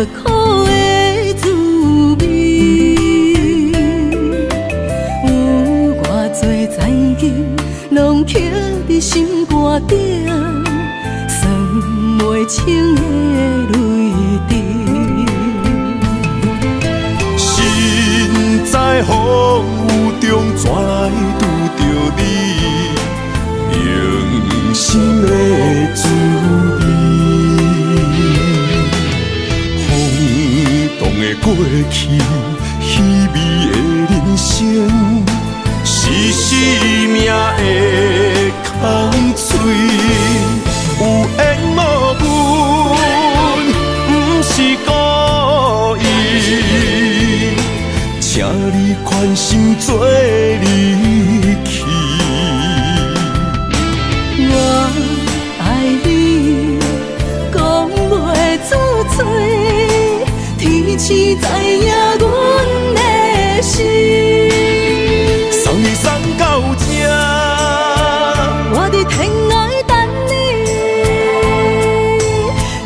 苦的滋味。有偌多灾情，拢刻伫心肝顶，算袂清的泪滴。心在风雨中，怎来拄着你用心的滋味？风动的过去，稀微的人生，是生命的空嘴，有缘无分，不是故意，请你宽心做离去。我爱你，讲袂出嘴，天赐知影阮的心。送你送到这，我伫天涯等你，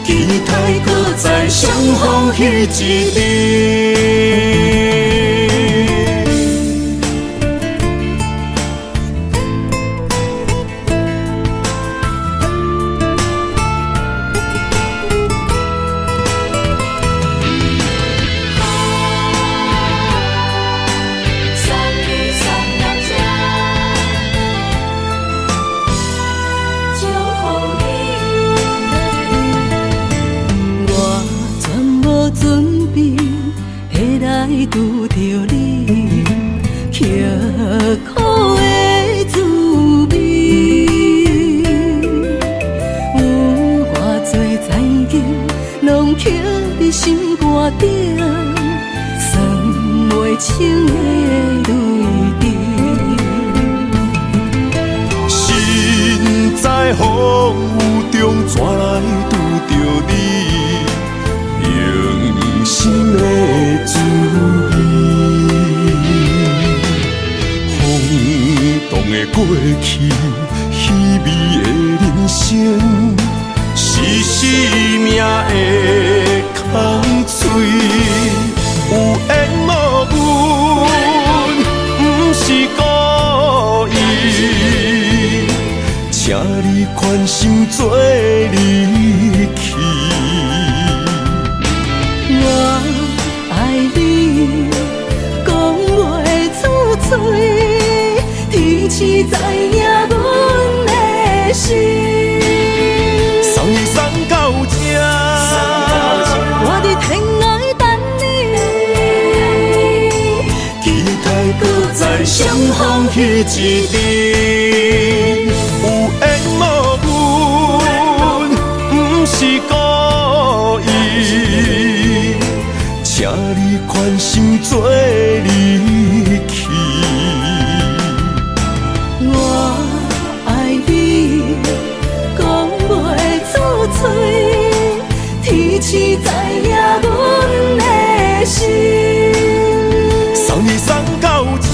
期待搁再相逢彼一日。拄着你，刻苦的滋味。有偌多灾情，拢刻伫心肝顶，算袂清的泪滴。心在风雨中，怎来拄着你用心的滋味？风动的过去，稀微的人生，是生命的空嘴，有缘无分，不是故意，请你宽心做离去。我爱你，讲袂出嘴，天赐知影阮的心。送你送到这，我伫天涯等你，期待搁再相逢彼一日。有缘无分，不是故意，请你宽心做离去。我爱你，讲袂出嘴，天赐知影阮的心。送你送到这，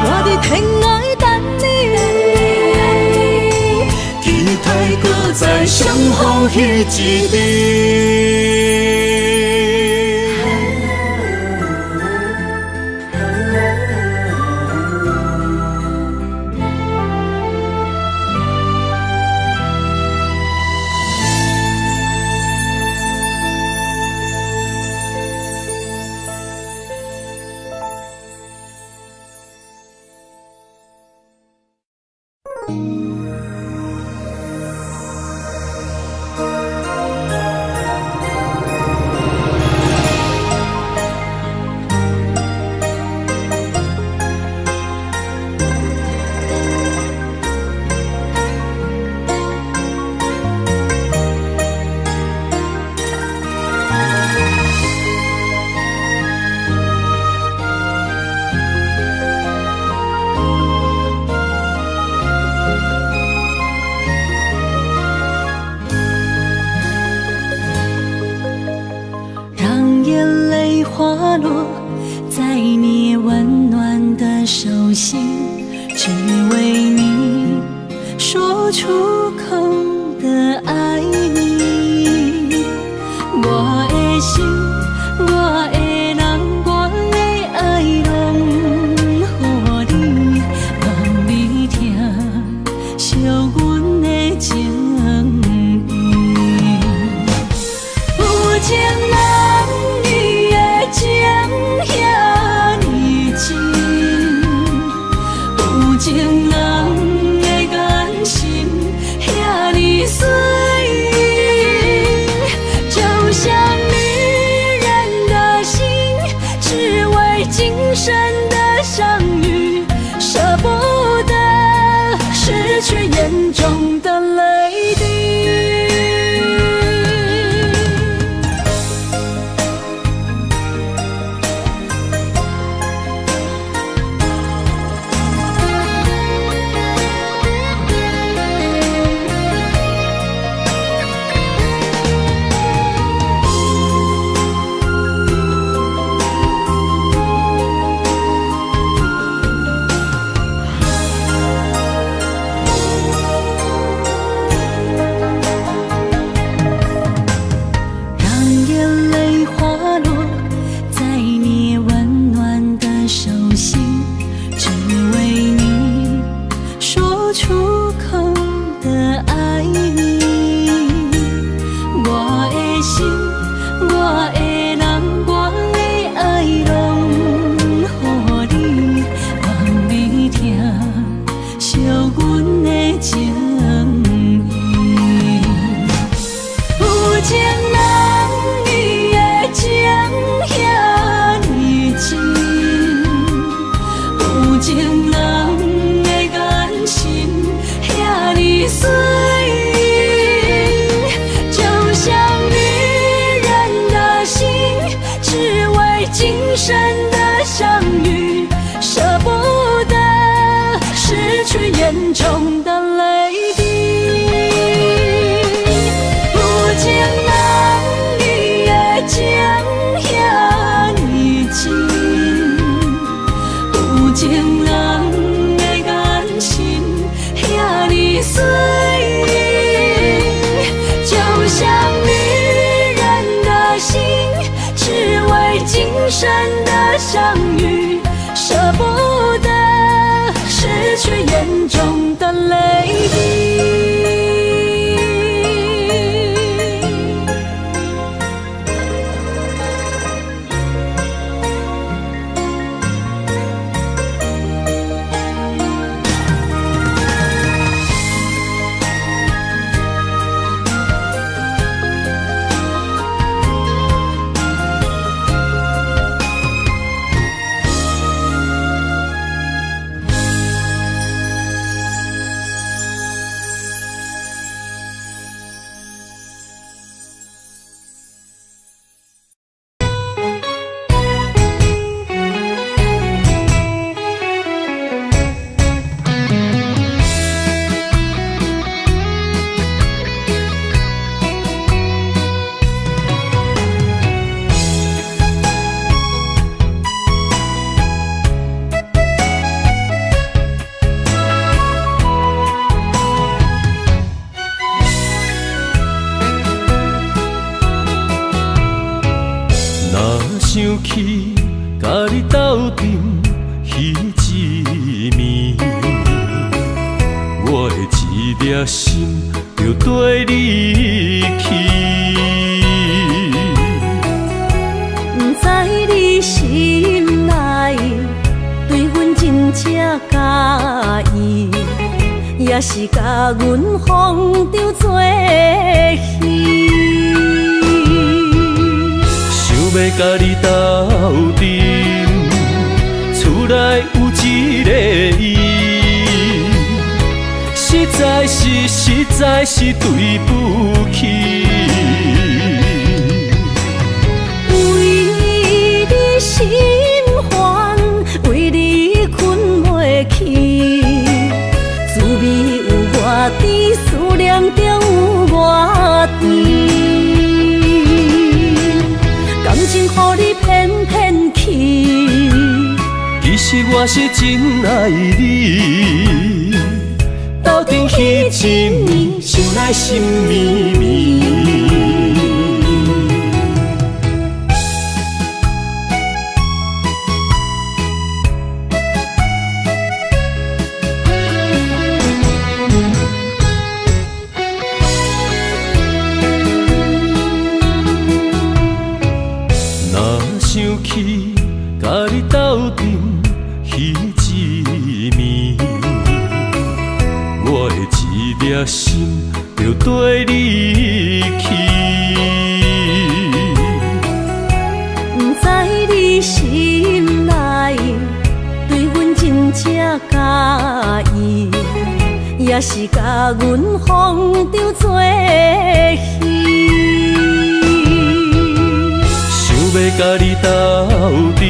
我伫天涯等你，期待搁再相逢彼一日。花落在你温暖的手心，只为你说出口的爱你。我严重的泪滴。有情人伊的情遐尼深，有情人的眼神遐尼水，就像女人的心，只为今生的相遇，舍不得失去眼中的泪滴。想起甲你斗阵彼一暝，我的一粒心就跟你去。不知你心内对阮真正介意，也是甲阮放着做戏。要甲你斗阵，厝内有一个伊，实在是对不起。为你心烦，为你困袂去，滋味有外甜，思念就有外甜。感情予你骗骗去，其实我是真爱你。斗阵彼一暝，想来心绵绵。想起甲你斗阵彼一暝，我的一粒心就跟你去。不知你心内对阮真正介意，也是甲阮放着做戏。要甲你斗阵，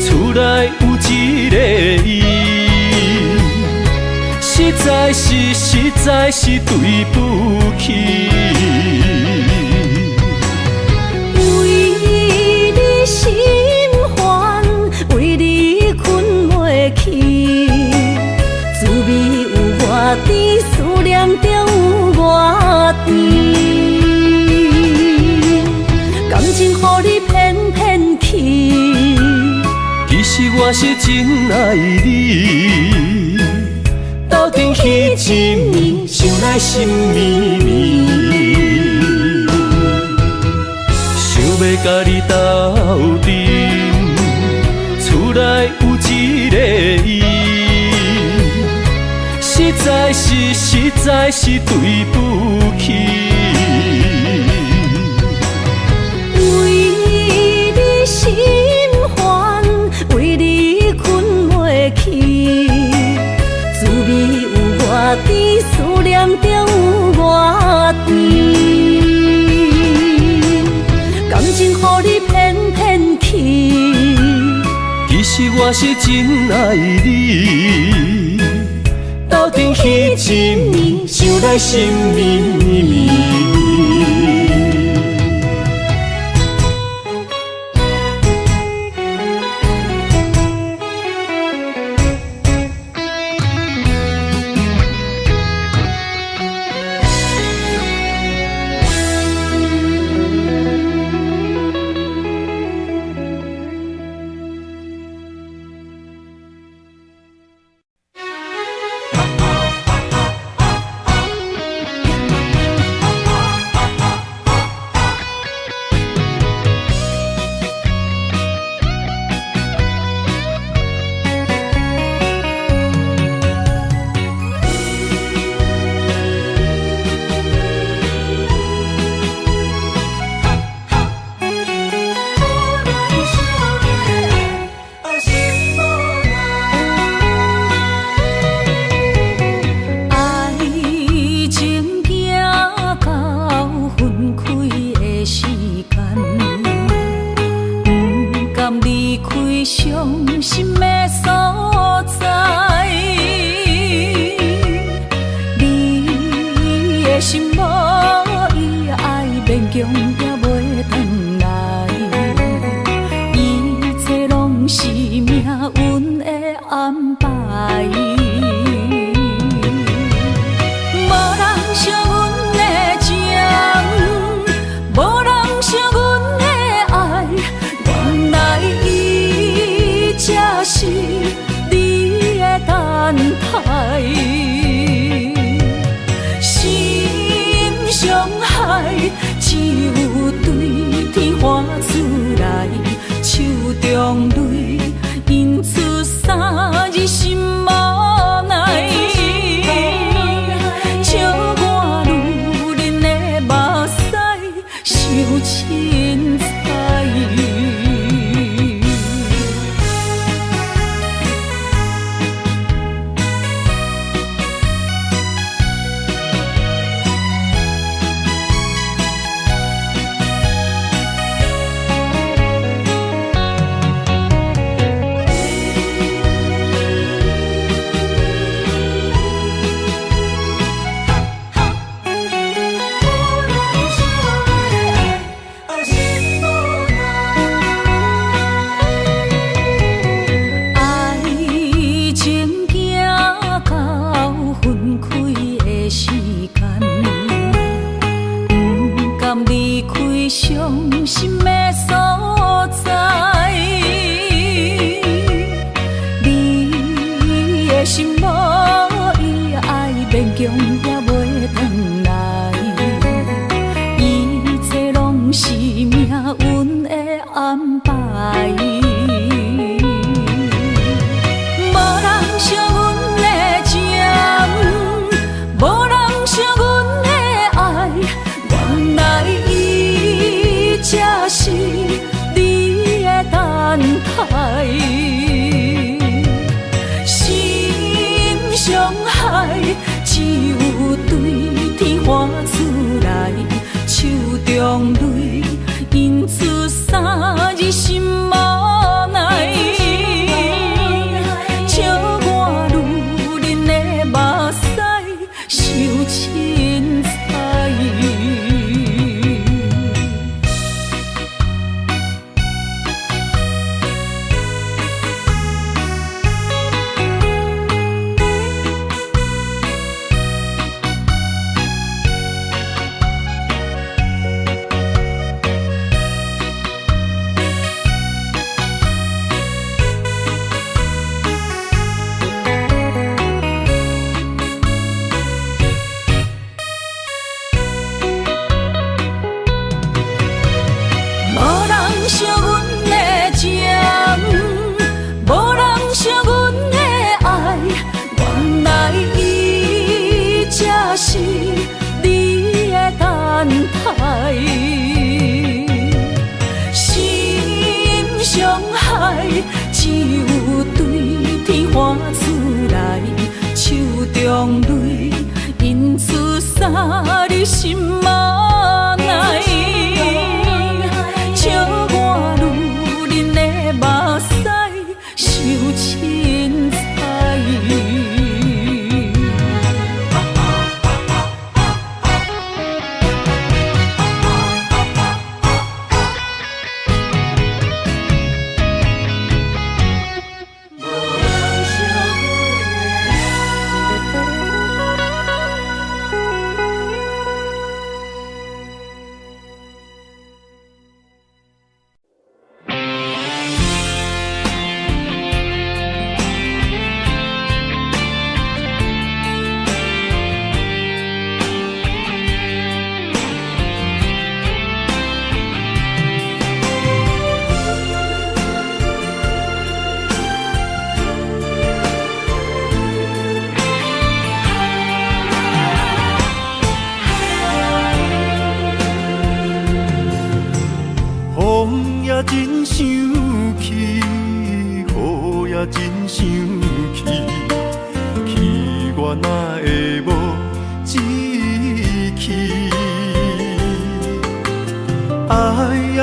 厝内有一个伊，实在是对不起。为你心烦，为你困袂去，滋味有外甜，思念就有外甜。感情予你骗骗去，其实我是真爱你。斗阵彼一暝，想来心绵绵。想要甲你斗阵，厝内有一个伊，实在是对不起。心烦，为你困袂去，滋味有外甜，思念就有外甜。感情予你骗骗去，其实我是真爱你。心呢，想来心绵绵。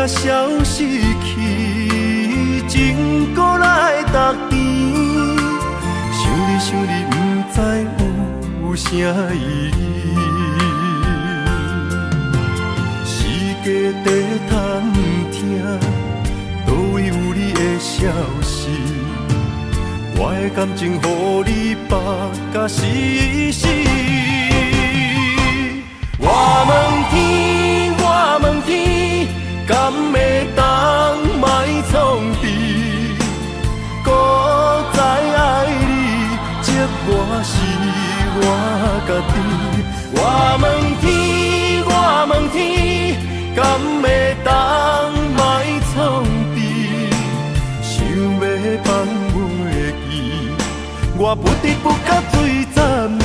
也消失去，情搁来逐甜。想你想你，不知有啥意义。时间在探听，倒位有你的消息？我的感情，予你绑甲死死。我问天，我问天，敢会当莫创治？搁再爱你，这我是我家己。我问天，我问天，敢会当莫创治？想要放袂记，我不得不甲水10年。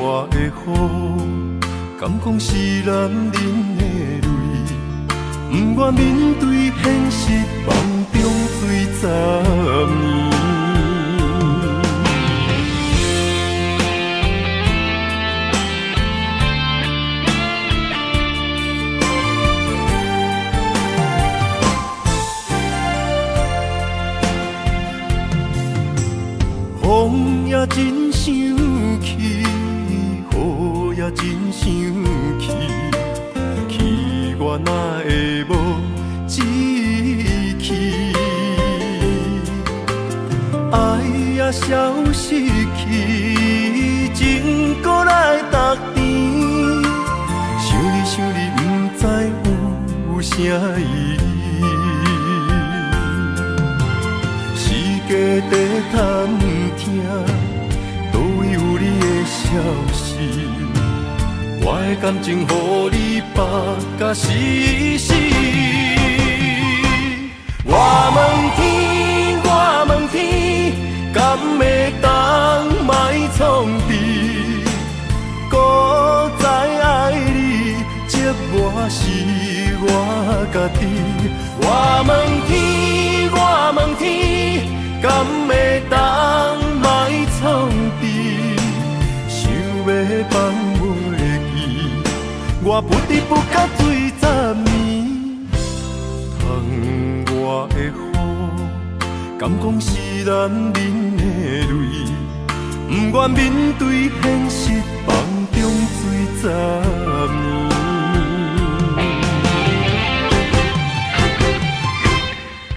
我的雨，敢讲是男人的泪，不愿面对现实，梦中水10年。风也真生气。雨也真生气，气我哪会无志气？爱也消失去，情搁来逐甜。想你想你，不知有啥意义？时间在探听，倒位有你的消息？我的感情，予你绑甲死死。我问天，我问天，敢会当莫创治？搁再爱你，这我是我家己。我问天，我问天，敢会当莫创治？想要放袂记，我不得不甲水10年。窗外的雨，敢讲是男人的泪，不愿面对现实，梦中水10年。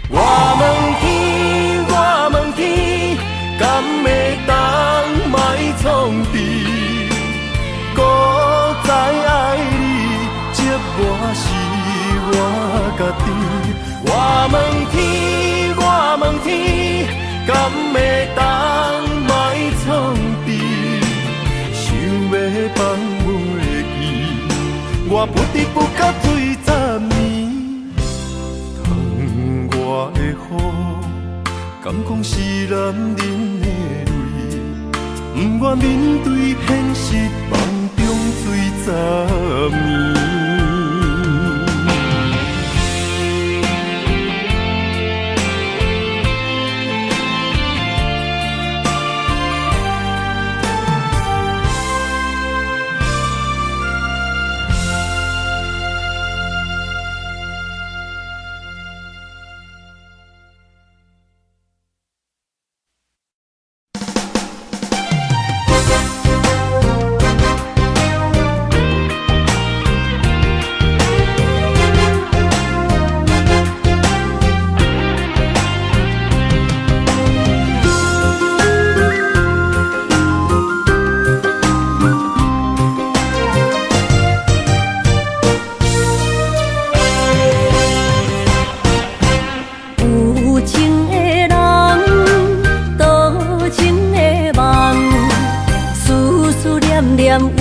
我问天，我问天，敢会当莫创治？搁再爱你，这我是我家己。我问天，我问天，敢会当莫创治？想要放袂记，我不得不甲水10年。窗外的雨，敢讲是男人的泪，不愿面对现实，梦中水10年。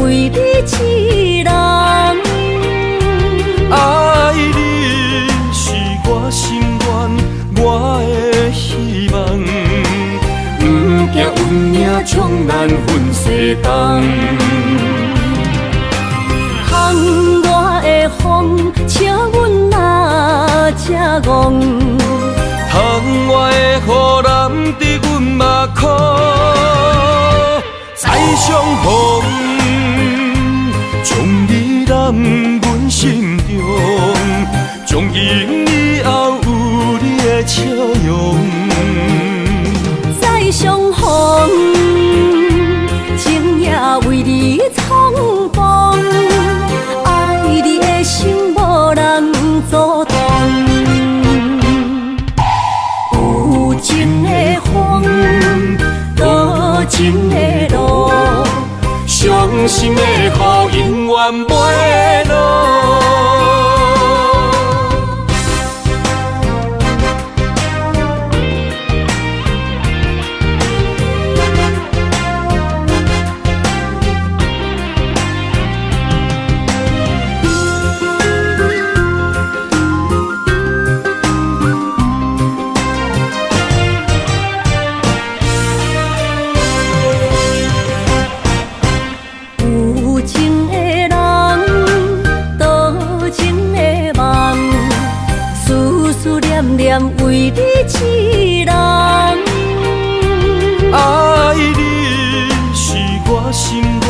为你痴人，爱你是我心愿，我的希望。不惊运命冲咱分世东，窗外的风笑阮哪只戆，窗外的雨淋伫阮目眶，再相逢。将你揽阮心中，心的雨永远袂落。为你痴人，爱你是我心愿，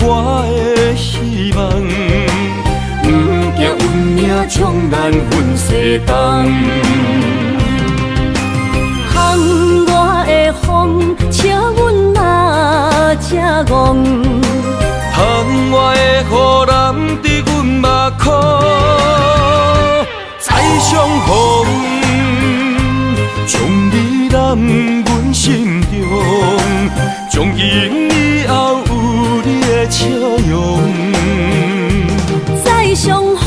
我的希望。不惊运命冲咱分世东，风我的风，笑阮嘛正戆。窗外的雨淋伫阮目眶，再相逢。将你揽阮心中，从今以后有你的笑容。再相逢，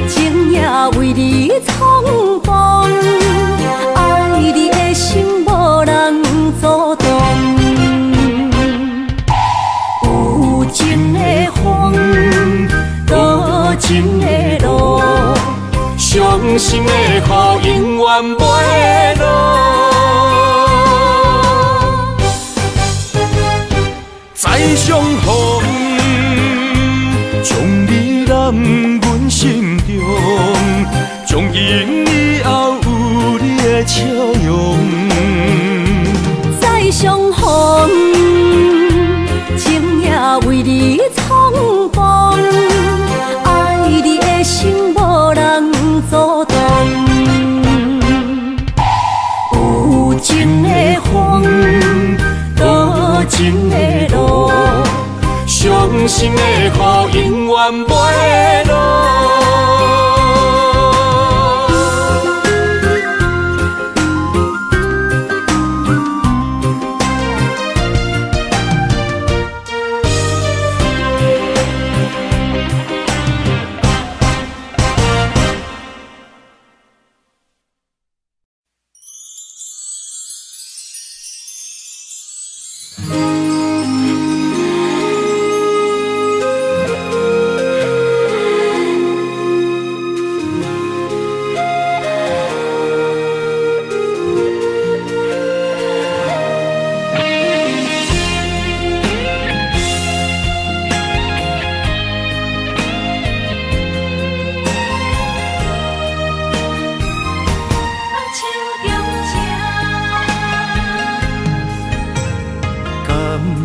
情也为你冲动，爱你的心无人阻挡。有情的风，多情的路。伤心的雨永远袂落，再相逢，将你揽阮心中，从今以后有你的笑容。再相逢，情也为你冲动，爱你的心无人阻挡。有情的风，多情的路，伤心的雨永远袂落。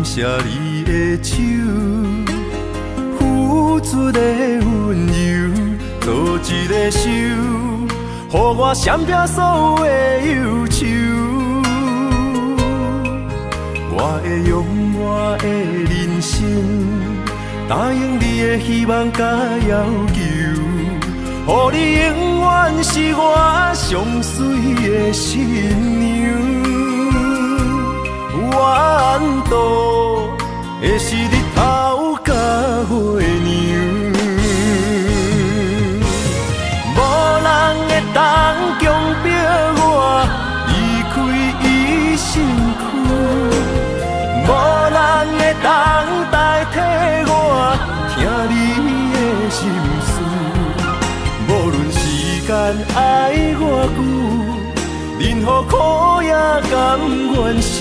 谢你的手，付出的温柔，做一个手，予我闪避所有的忧愁。我会用我的人生，答应你的希望甲要求，予你永远是我上水的新娘。缘路会是日头甲月亮，无人会当强迫我离开伊身躯，无人会当代替我听你的心事。无论时间爱偌久，任何苦也甘愿受。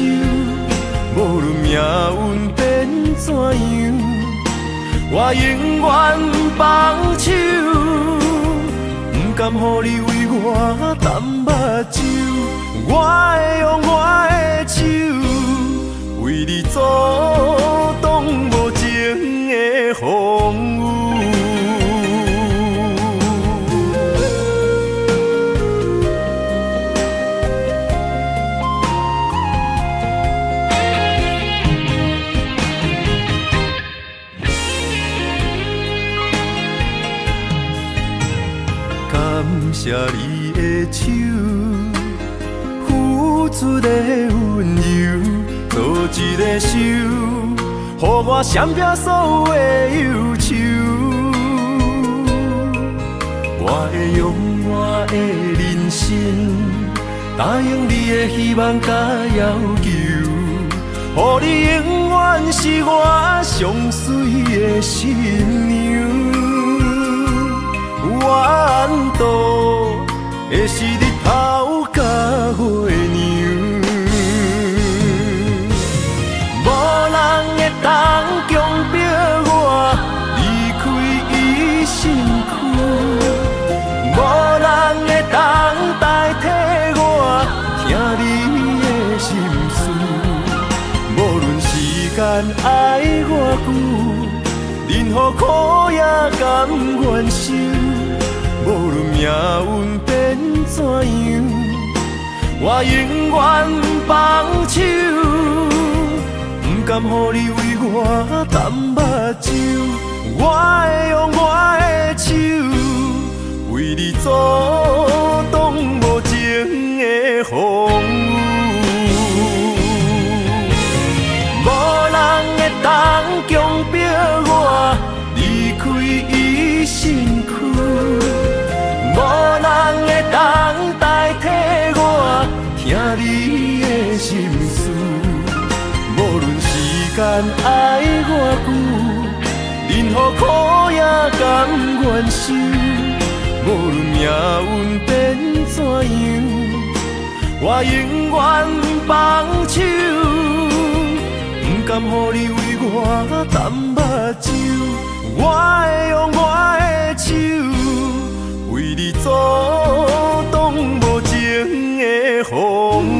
无论命运变怎样，我永远不放手，不甘予你为我淡目睭。我会用我的手，为你阻挡无情的风雨。谢你的手，付出的温柔，做一个手，予予我闪避所有的忧愁。我会用我的人生，答应你的希望甲要求，予你永远是我上水的新娘。缘投的是日头甲月亮，无人会当强迫我离开伊身躯，无人会当代替我听你的心事。无论时间爱偌久，任何苦也甘愿受。无论命运变怎样，我永远放手，不甘予你为我淡目睭。我会用我的手，为你阻挡无情的风雨。无人会当强迫我离开伊身躯，无人会当代替我听你的心事。无论时间爱偌久，任何苦也甘愿受。无论命运变怎样，我永远放手，不甘予你为我淡目睭。我会用我的手，为你阻挡无情的风雨。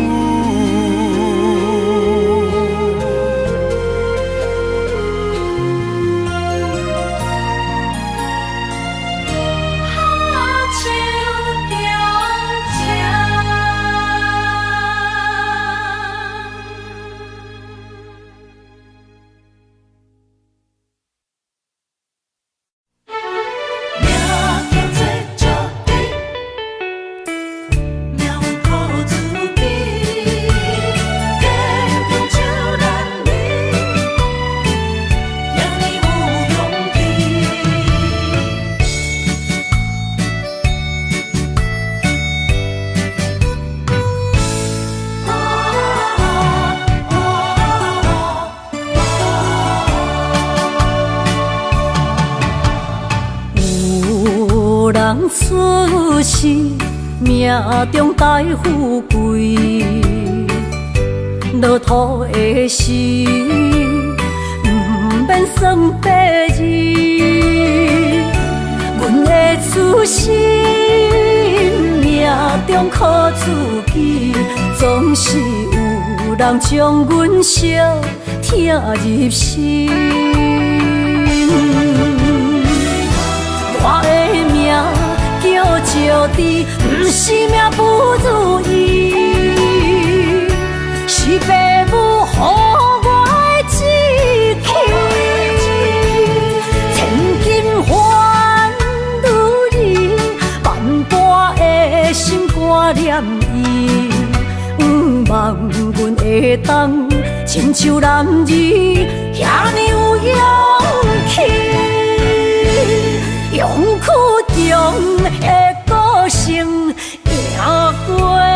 出世命中带富贵，落土的时，不免算白日。阮的出身命中靠自己，总是有人将阮惜听入心。我的命叫石滴，不是命不如意，是父母予我的志气。千金换如意，万般的心肝念伊，望阮会当亲像男儿遐尼有勇气。勇气中的个性赢过泪。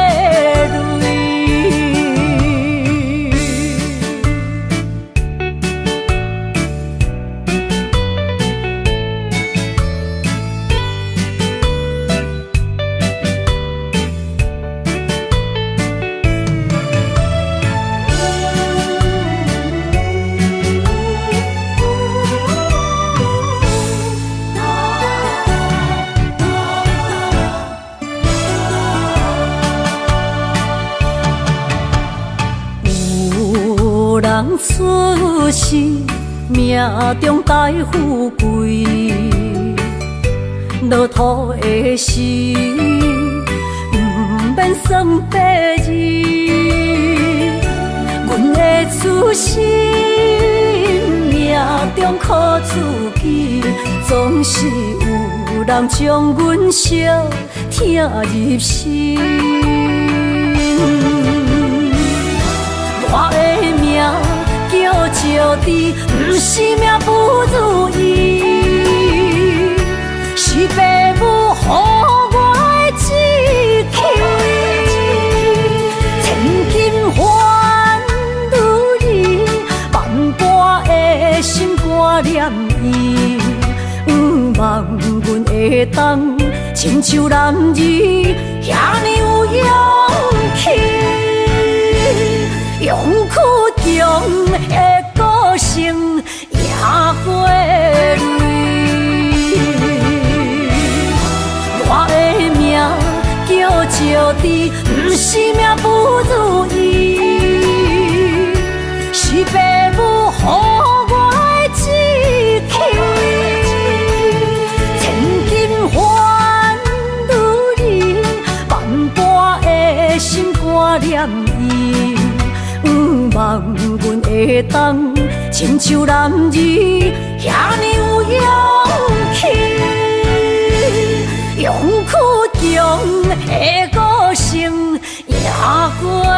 出世命中带富贵，落土的时，不免算白日。阮的出身命中靠自己，总是有人将阮惜听入心。我的命叫笑滴，不是命不如意，是父母予我的志气。千金换如意，万般的心肝念伊，望阮会当亲像男儿遐尼有勇气。勇屈强的个性赢过泪，我的命叫笑滴，不是命不如意，是父母予我的志气。千金换如意，万般的心肝念伊。望阮会当亲像男儿遐尼有勇气，勇屈强的个性赢过泪。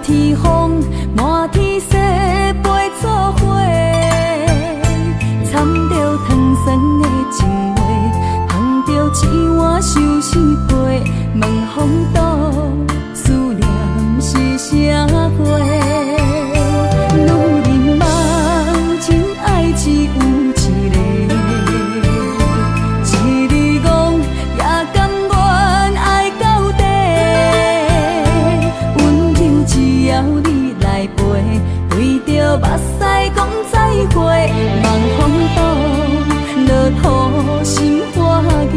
天风，满天雪，飞作花，掺着糖酸的情话，捧着一碗相思杯，问风度，思念是啥货？女人梦，真爱只有一个，一日戆也甘愿爱到底。只要你来陪，对着目屎讲再会，望风度，落土心花芽。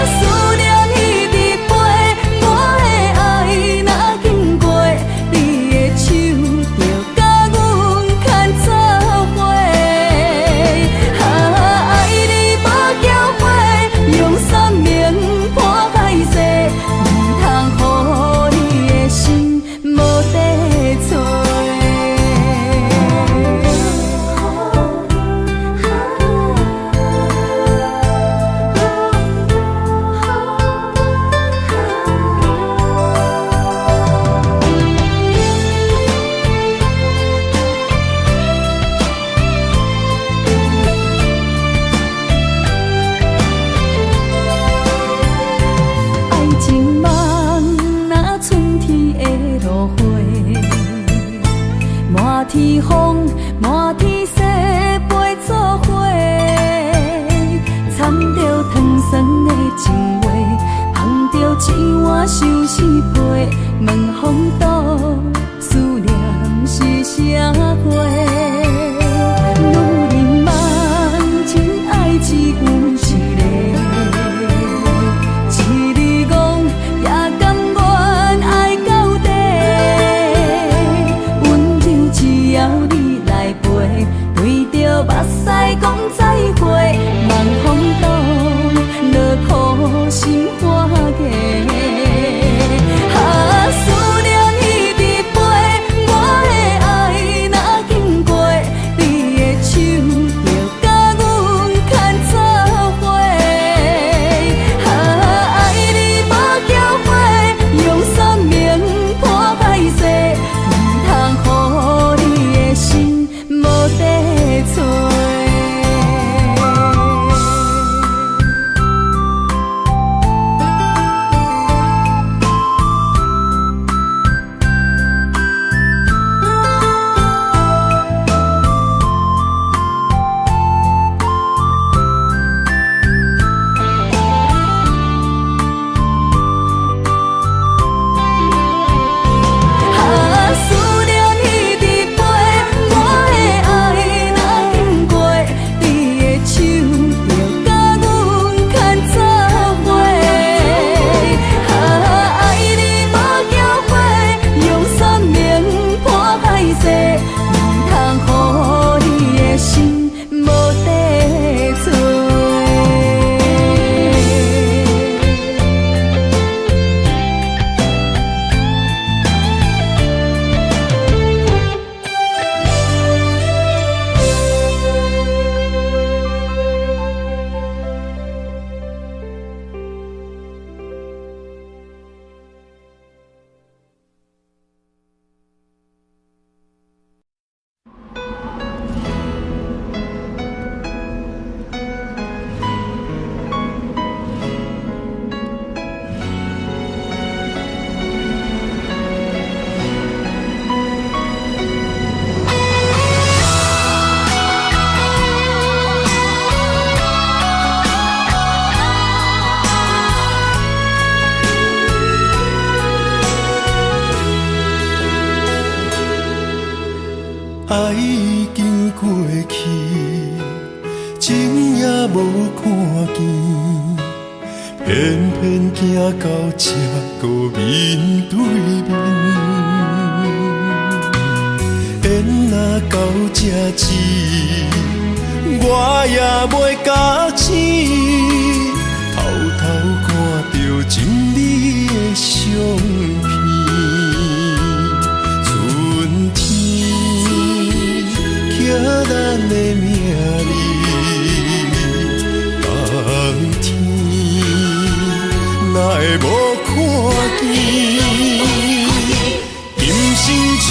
思念一直飞，我的爱若经过，你的手就甲阮牵做伙。爱你无缴费，用生命破海誓，唔通予你心无地找。爱情梦若春天的落花，满天风，满天雪，飞作花，掺着糖酸的情话，捧着一碗相思杯，问风度，思念是啥货？女人梦，真爱只有一个。一日戆也甘愿爱到底，温柔只要你来陪，对着目屎讲再会，望风度，落土心花芽。思念一直飞，我的爱若经过，你的手就甲阮牵做伙。爱你无缴费，用生命破海誓，唔通予你的心无地找。已经过去，情也无看见，偏偏行到这个面对面。缘若到这止，我也袂假醒，偷偷看到真美的相片。春天刻咱的名字，冬天哪会无看见？今生像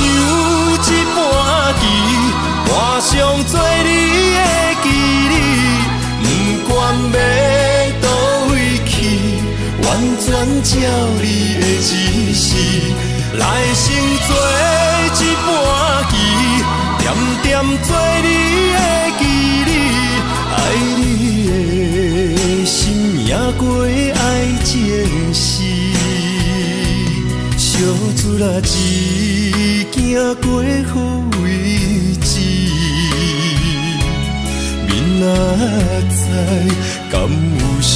一盘棋，换上做你的记忆，不管要倒位去，完全照你的指示，来成做一盘棋，点点做你的记忆，爱你的心也过爱情诗，小船啊一行过好位置，明仔载敢有新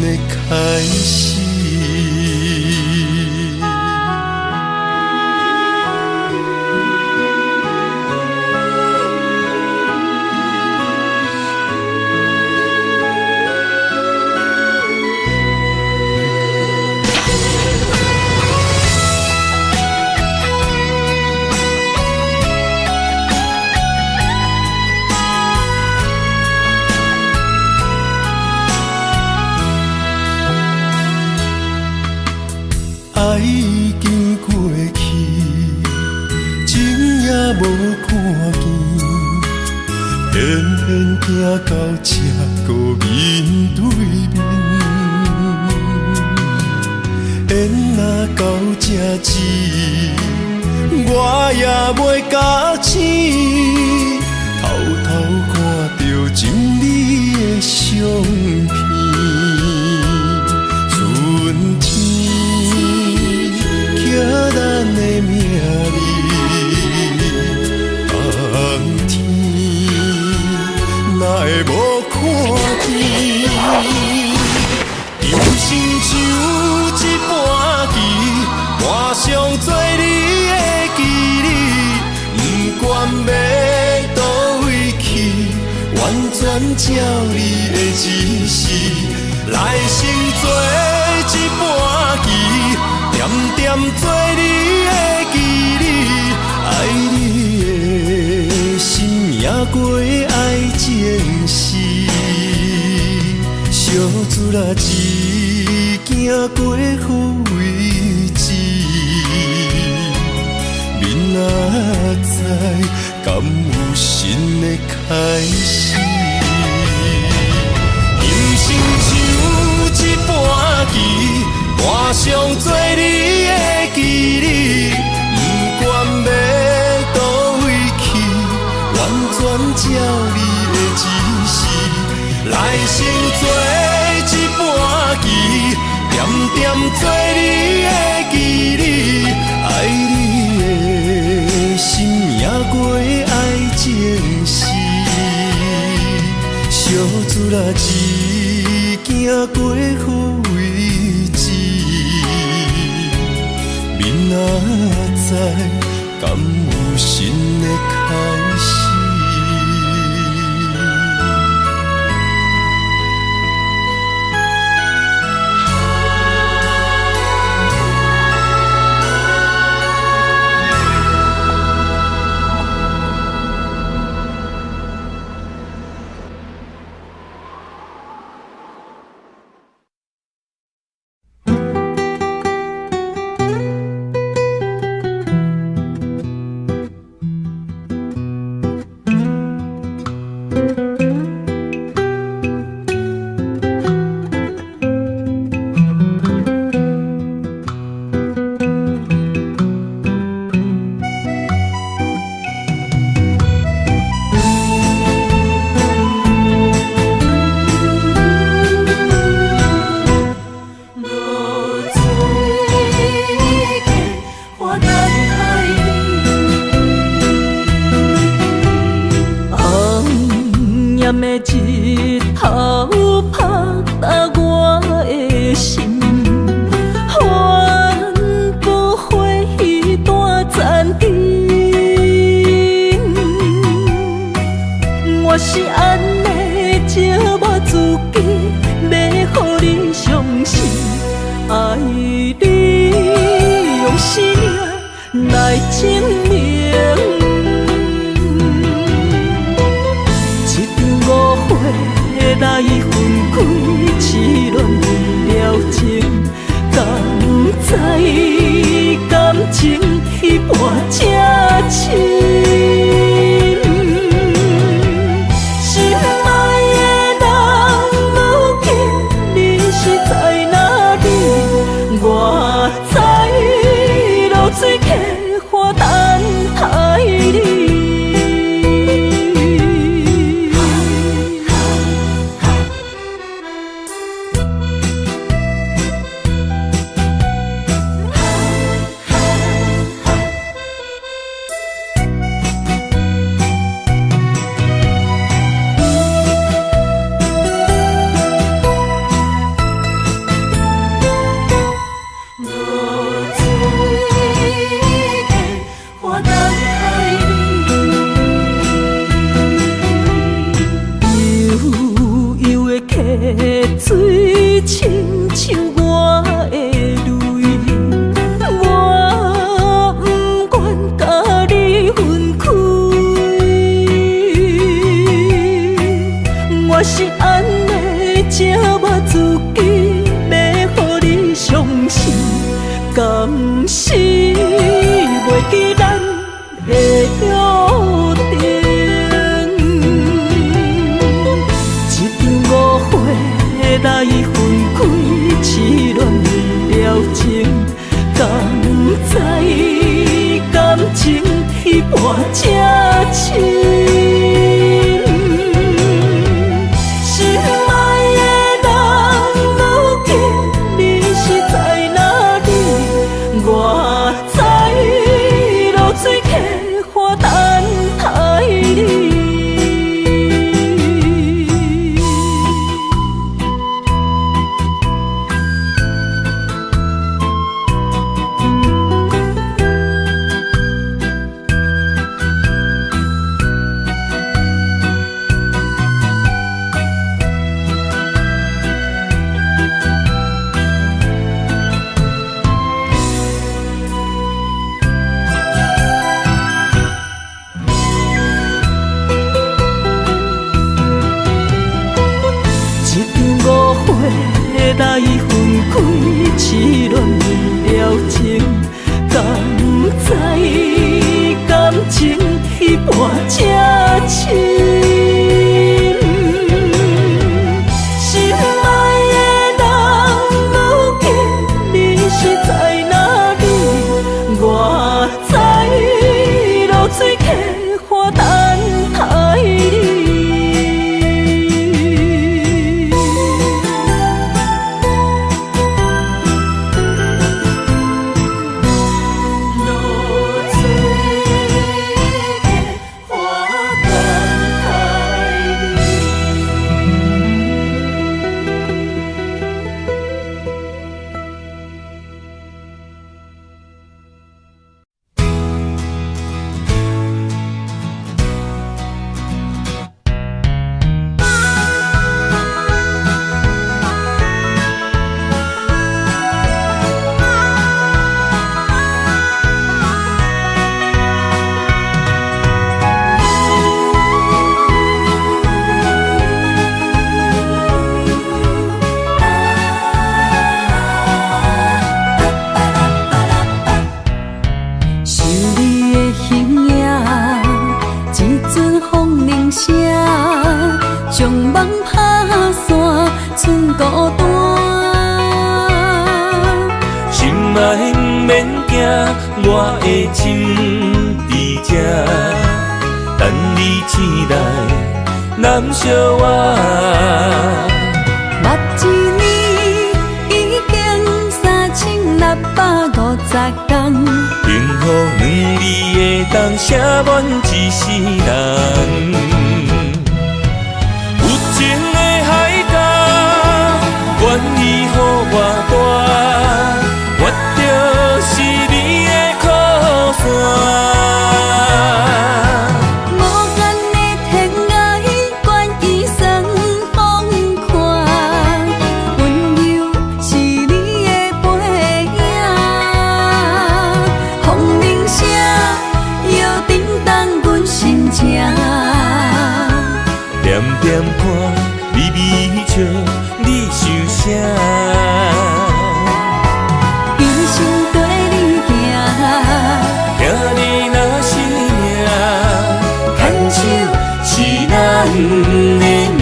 的开始？爱已经过去，情也无看见，偏偏行到这个面对面。缘若到这止，我也袂假醒，偷偷看到真美的相片。春天刻咱的名字，冬天哪会无看见？今生像一盘棋，换上做你的记忆，不管要倒位去，完全照你的指示，来成做一盘棋，点点做你的记忆，爱你的心也过爱情诗，小船啊一行过好位置，明仔载敢有新的开始？人生像一盘棋，换上做你的记忆，不管要倒位去，完全照你的指示，来成做一盘棋，点点做你的记忆，爱你的心也过爱情诗，小船啊一行过好位置，明仔载敢有新的开始？炎的日头拍打我的心，帆布花雨大残灯。我是安尼借我自己，要予你相信，爱你用生命来证明。来分开，痴恋为了情，敢知感情一半才深。心爱的人，如今你是在哪里？我在露水溪花等待你。水亲像我的泪，我不愿甲你分开。我是安尼借我自己，要予你相信，敢是袂记咱的约定。来分开，痴恋为了情，敢知感情一半才深。心爱的人，如今你是在哪里？我在露水溪花等待你。来分开，痴恋为了情，敢知感情一半才深。心爱的人，如今你是在哪里？我在露水溪花等待你。将梦打散，剩孤单。心爱不免惊，我的心伫这，等你醒来，难相我。目一年已经3650天，幸福两字的冬，写满一世人。点点看，微微笑，你想啥？一生跟你行，听你若是命，牵手是咱的命。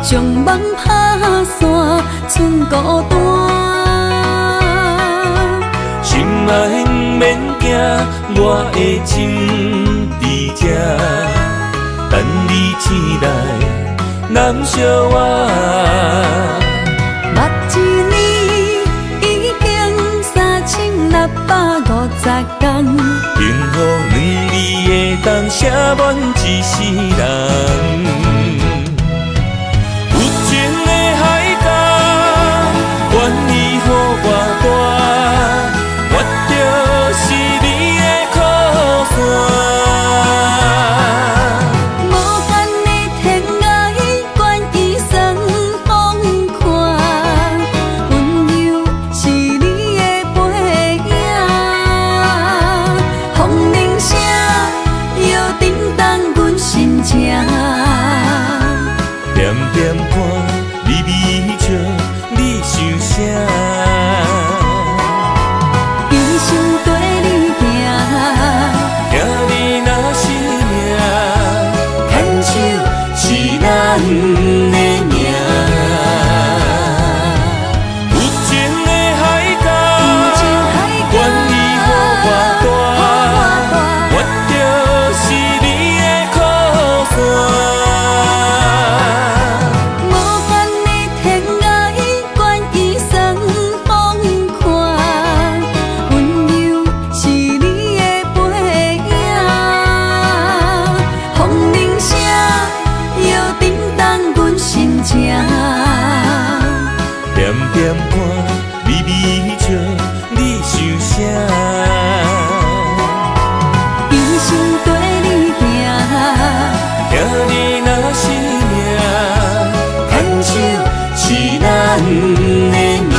将梦打散，剩孤单。心爱免惊，我的心伫这，等你醒来，难相我。目一年已经3650天，幸福两字会当写满一世人。点看，微微笑，你想啥？一生跟你行，听你若是命，牵手是咱的命。有情的海角，愿意予我带，我就是你的靠山。点点看，微微笑，你想啥？一生跟你行，听你若是命，牵手是咱的命。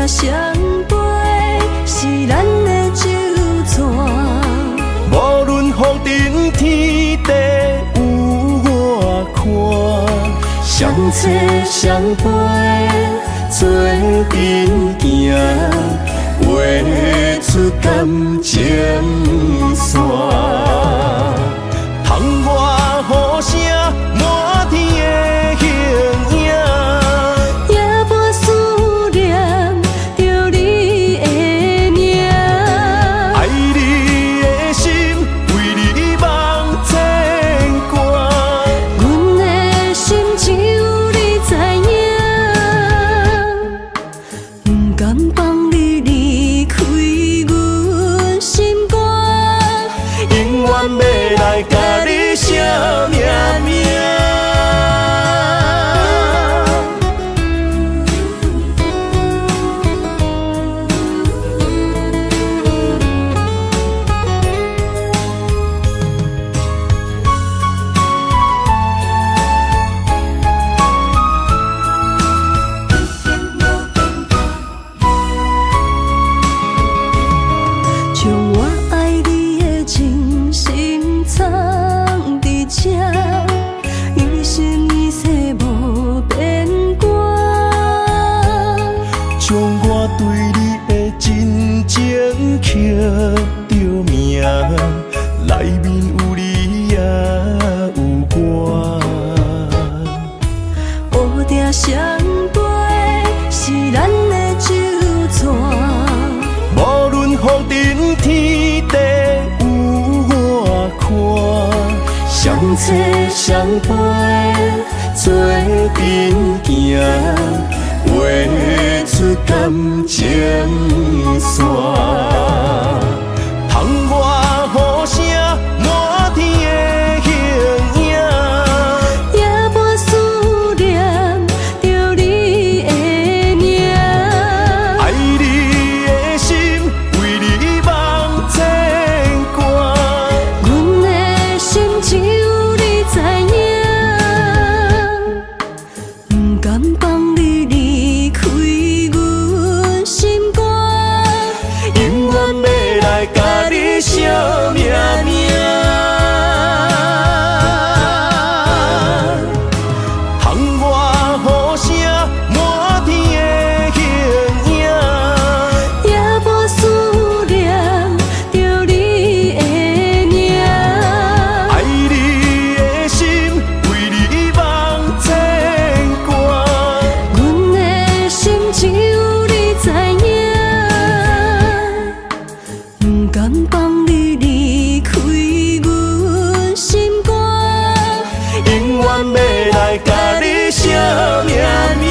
相陪是咱的酒泉，无论风尘天地有我看，相撮相陪做阵行，画出感情线。窗外雨声满天的形影。甲你写命名，你的真情刻着名，内面有你也有我。乌蝶双飞是咱的酒泉，无论风尘天地有我看，相切相陪做阵行，画出感情线。窗外雨声满天的形影，夜半思念着你的名。爱你的心为你梦牵挂，阮的心只有你知影，不甘放你离开阮心肝，永远要来甲你惜命命。窗外雨声满天的形影，夜半思念着你的名。爱你的心为你梦牵挂，阮的心只有你知影，不甘放你离开阮心肝，永远要来甲你惜命命。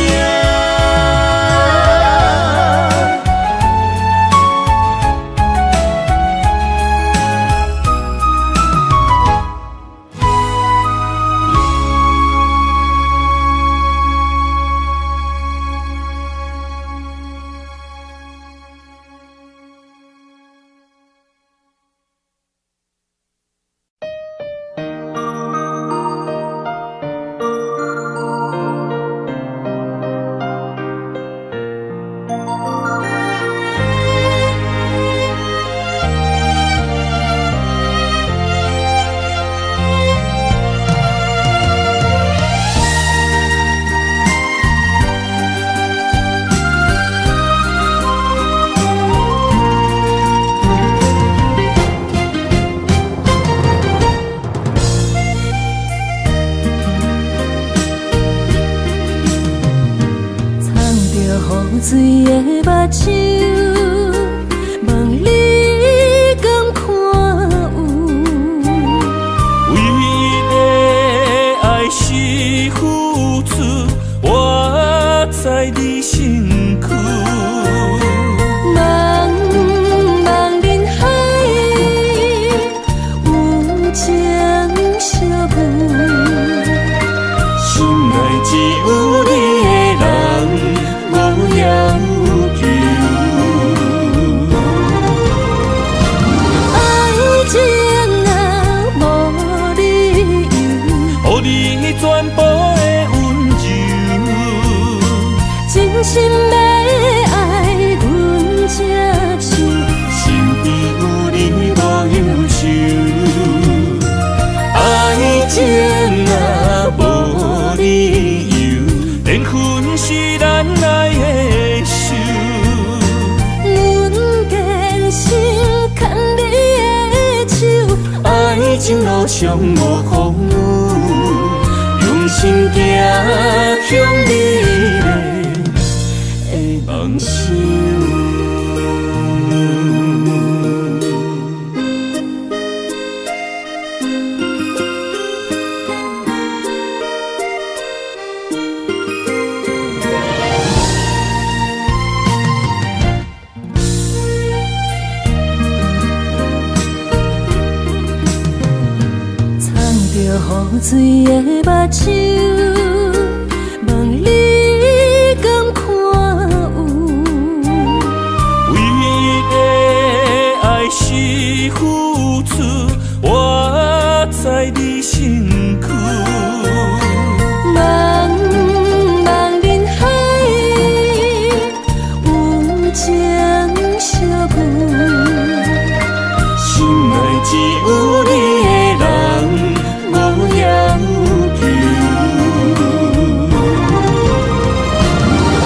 雨水的目睭，问你敢看有？为你的爱是付出，我在你身躯。茫茫人海，有情相伴，心内只有你的人，无要求。爱情若无理由，予你全部的温柔，真心要爱阮才像，身边有你无忧愁。爱情若无理由，缘分是咱来的手。阮坚心牵你的手，爱情路上无风雨，用心行向你的梦想。雨水的目睭，问你敢看有？为你的爱是付出，我在你身躯。茫茫人海，有情相伴，心内只有你的人，无要求。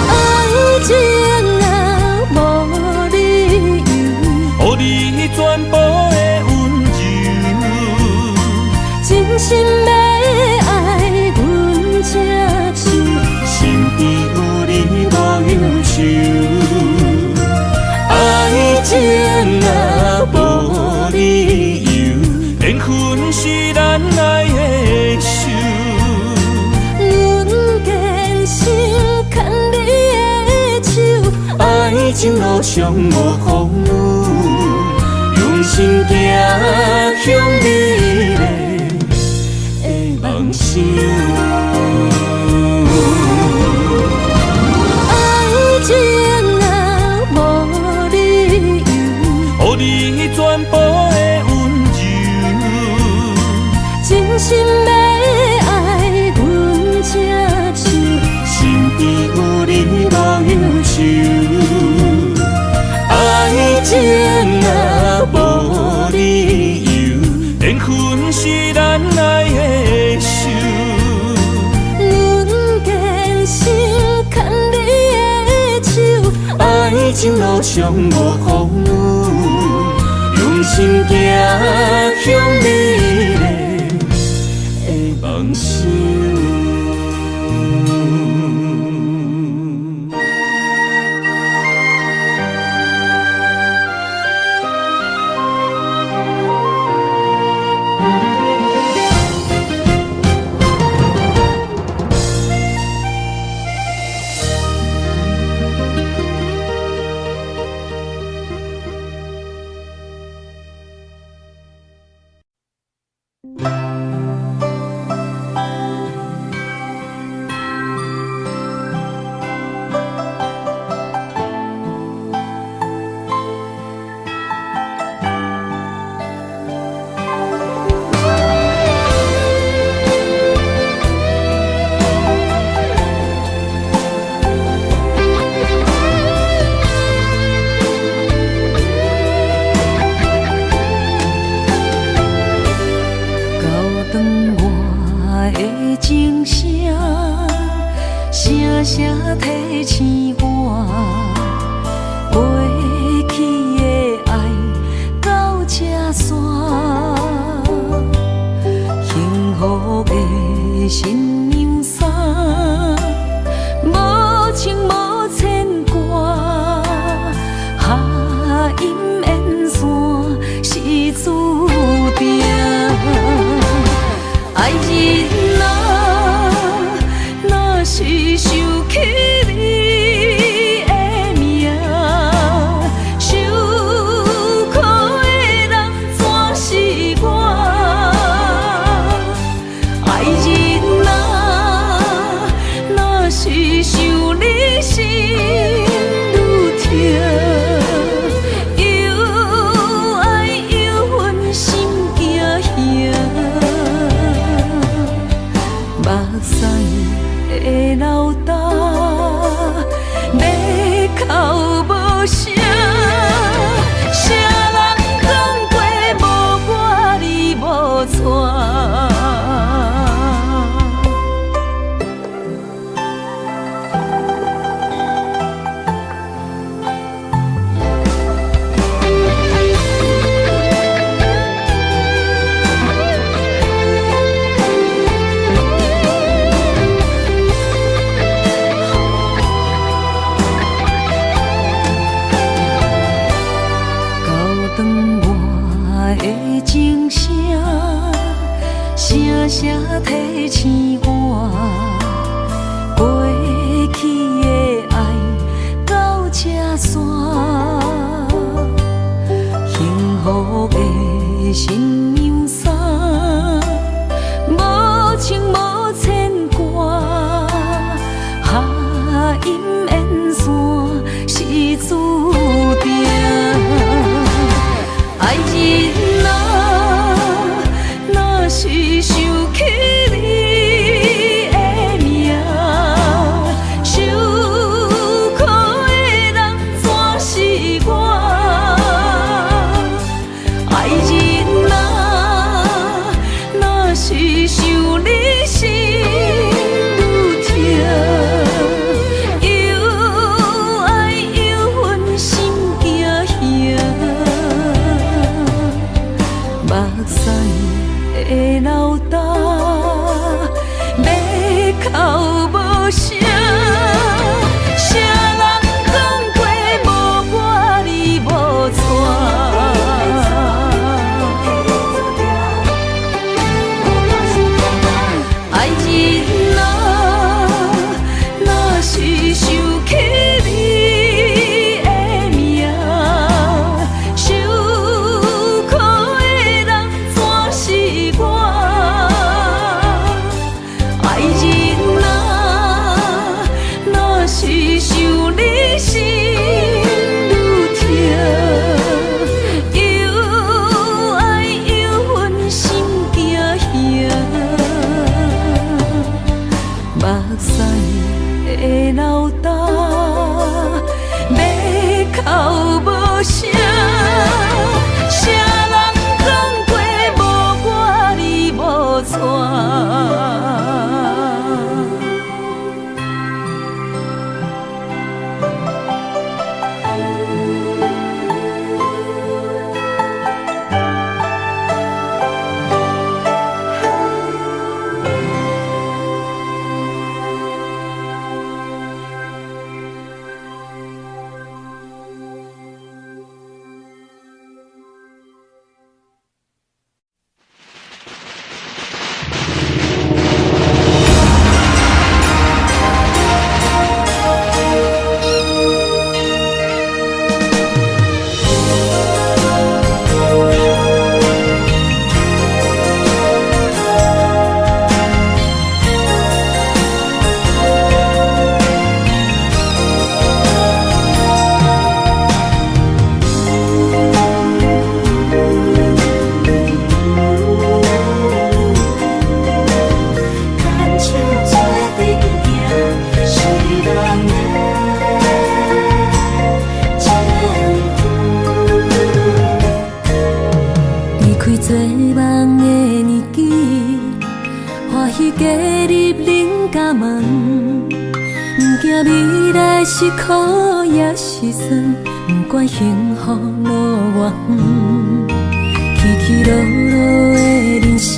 爱情若无情若无理由，缘分是咱爱的手。阮坚守牵你的手，爱情路上无风雨，用心行向美丽的梦想。爱情若无理由，予你全部的温柔，真心要爱阮才手，身边有你无忧愁。爱情若无理由，缘分是咱爱的手。阮坚守牵你的手，爱情路上无风雨，用心行向美丽的梦想。是苦也是酸，不管幸福路偌远，起起落落的人生，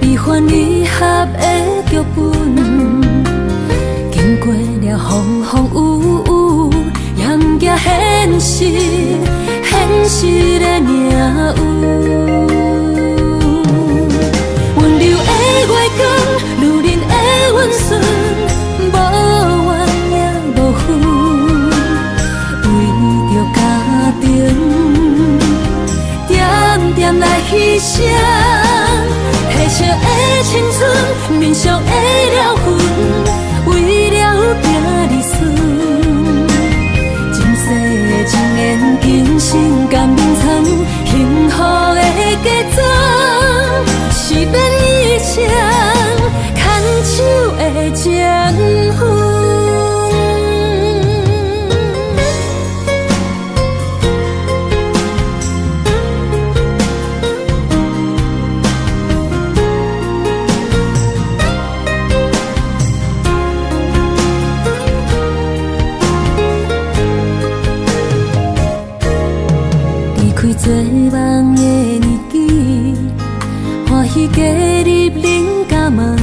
悲欢离合的剧本，经过了风风雨雨，严加现实，现实的命运。温柔的月光，女人的温顺，无怨也无恨，为着家庭，点点来牺牲。褪色的青春，面上的了痕，为了行儿孙。前世的情缘，今生甘眠藏，幸福的家庄，是变以前牵手的情分。做梦的年纪，欢喜加入恁家门，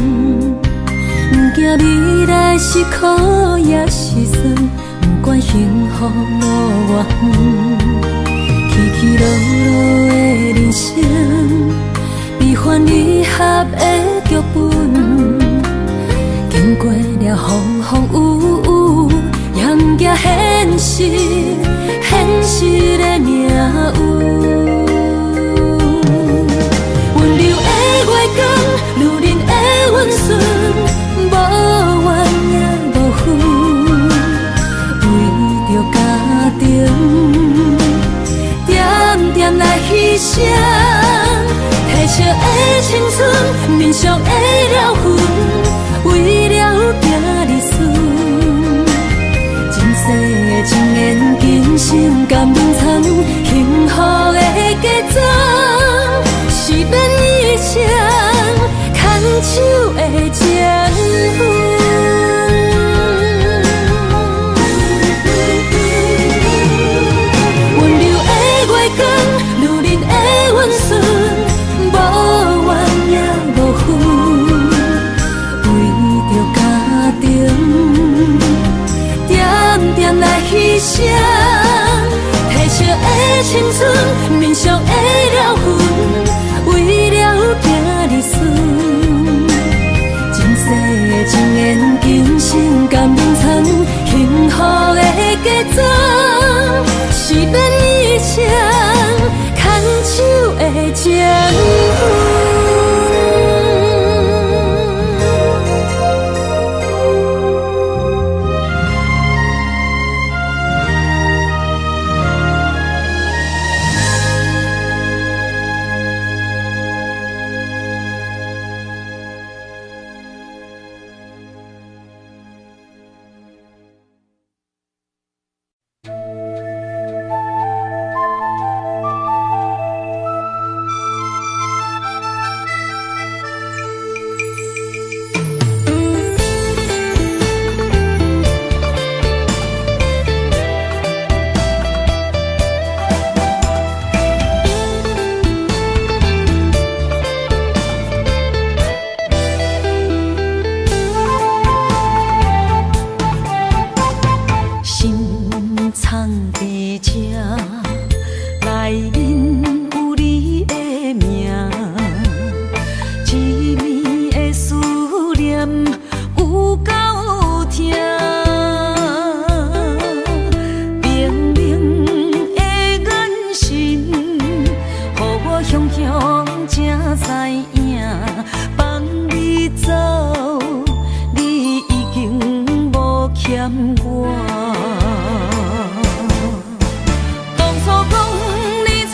不惊未来是苦也是酸，不管幸福路偌远，起起落落的人生，悲欢离合的剧本，经过了风风雨雨，严加现实，现实的命运。温柔的月光，女人的温顺，无怨也无恨，为着家庭，点点来牺牲。褪色的青春，面上的了痕，为了行儿孙。前世的情缘，今生甘眠藏，幸福的家庄，是变以前牵手的情分。温柔的月光，女人的温顺，无怨也无恨，为着家庭，点点来牺牲。褪色的青春，面上的了痕，为了行儿孙。前世的情缘，今生甘眠藏，幸福的家庄，是变以前牵手的情分。当初讲你做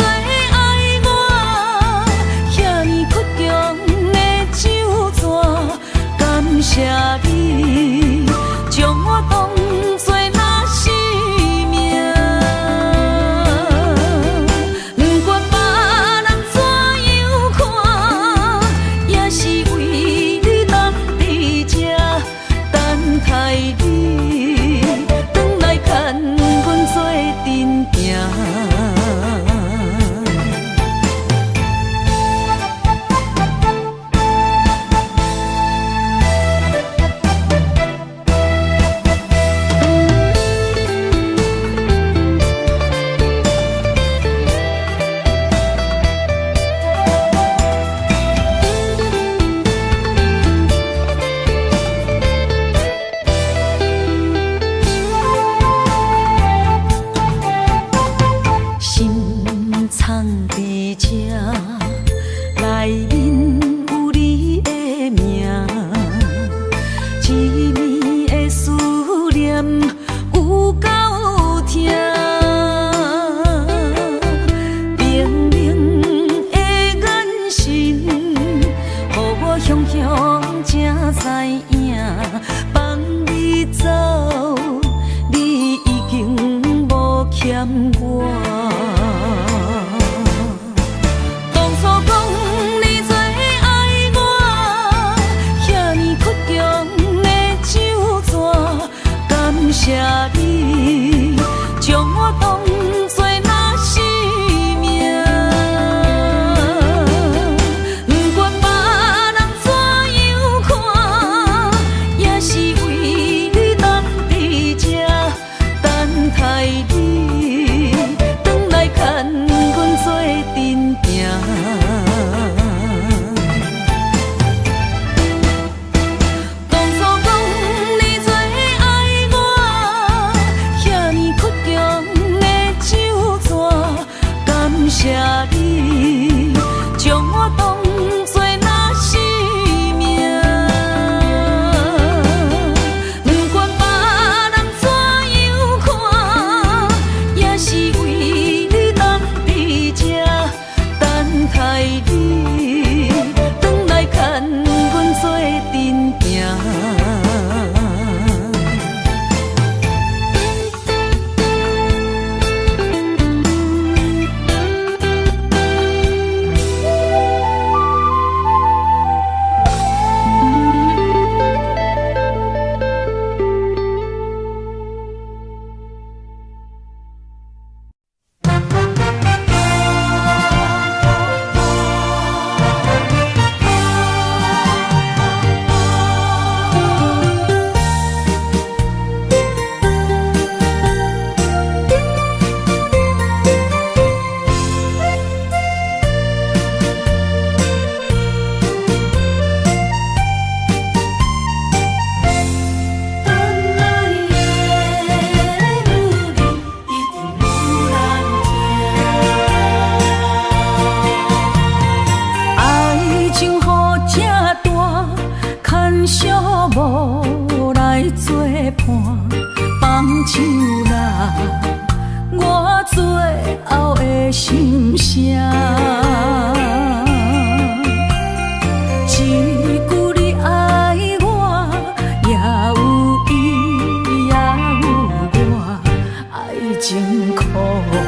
阵行。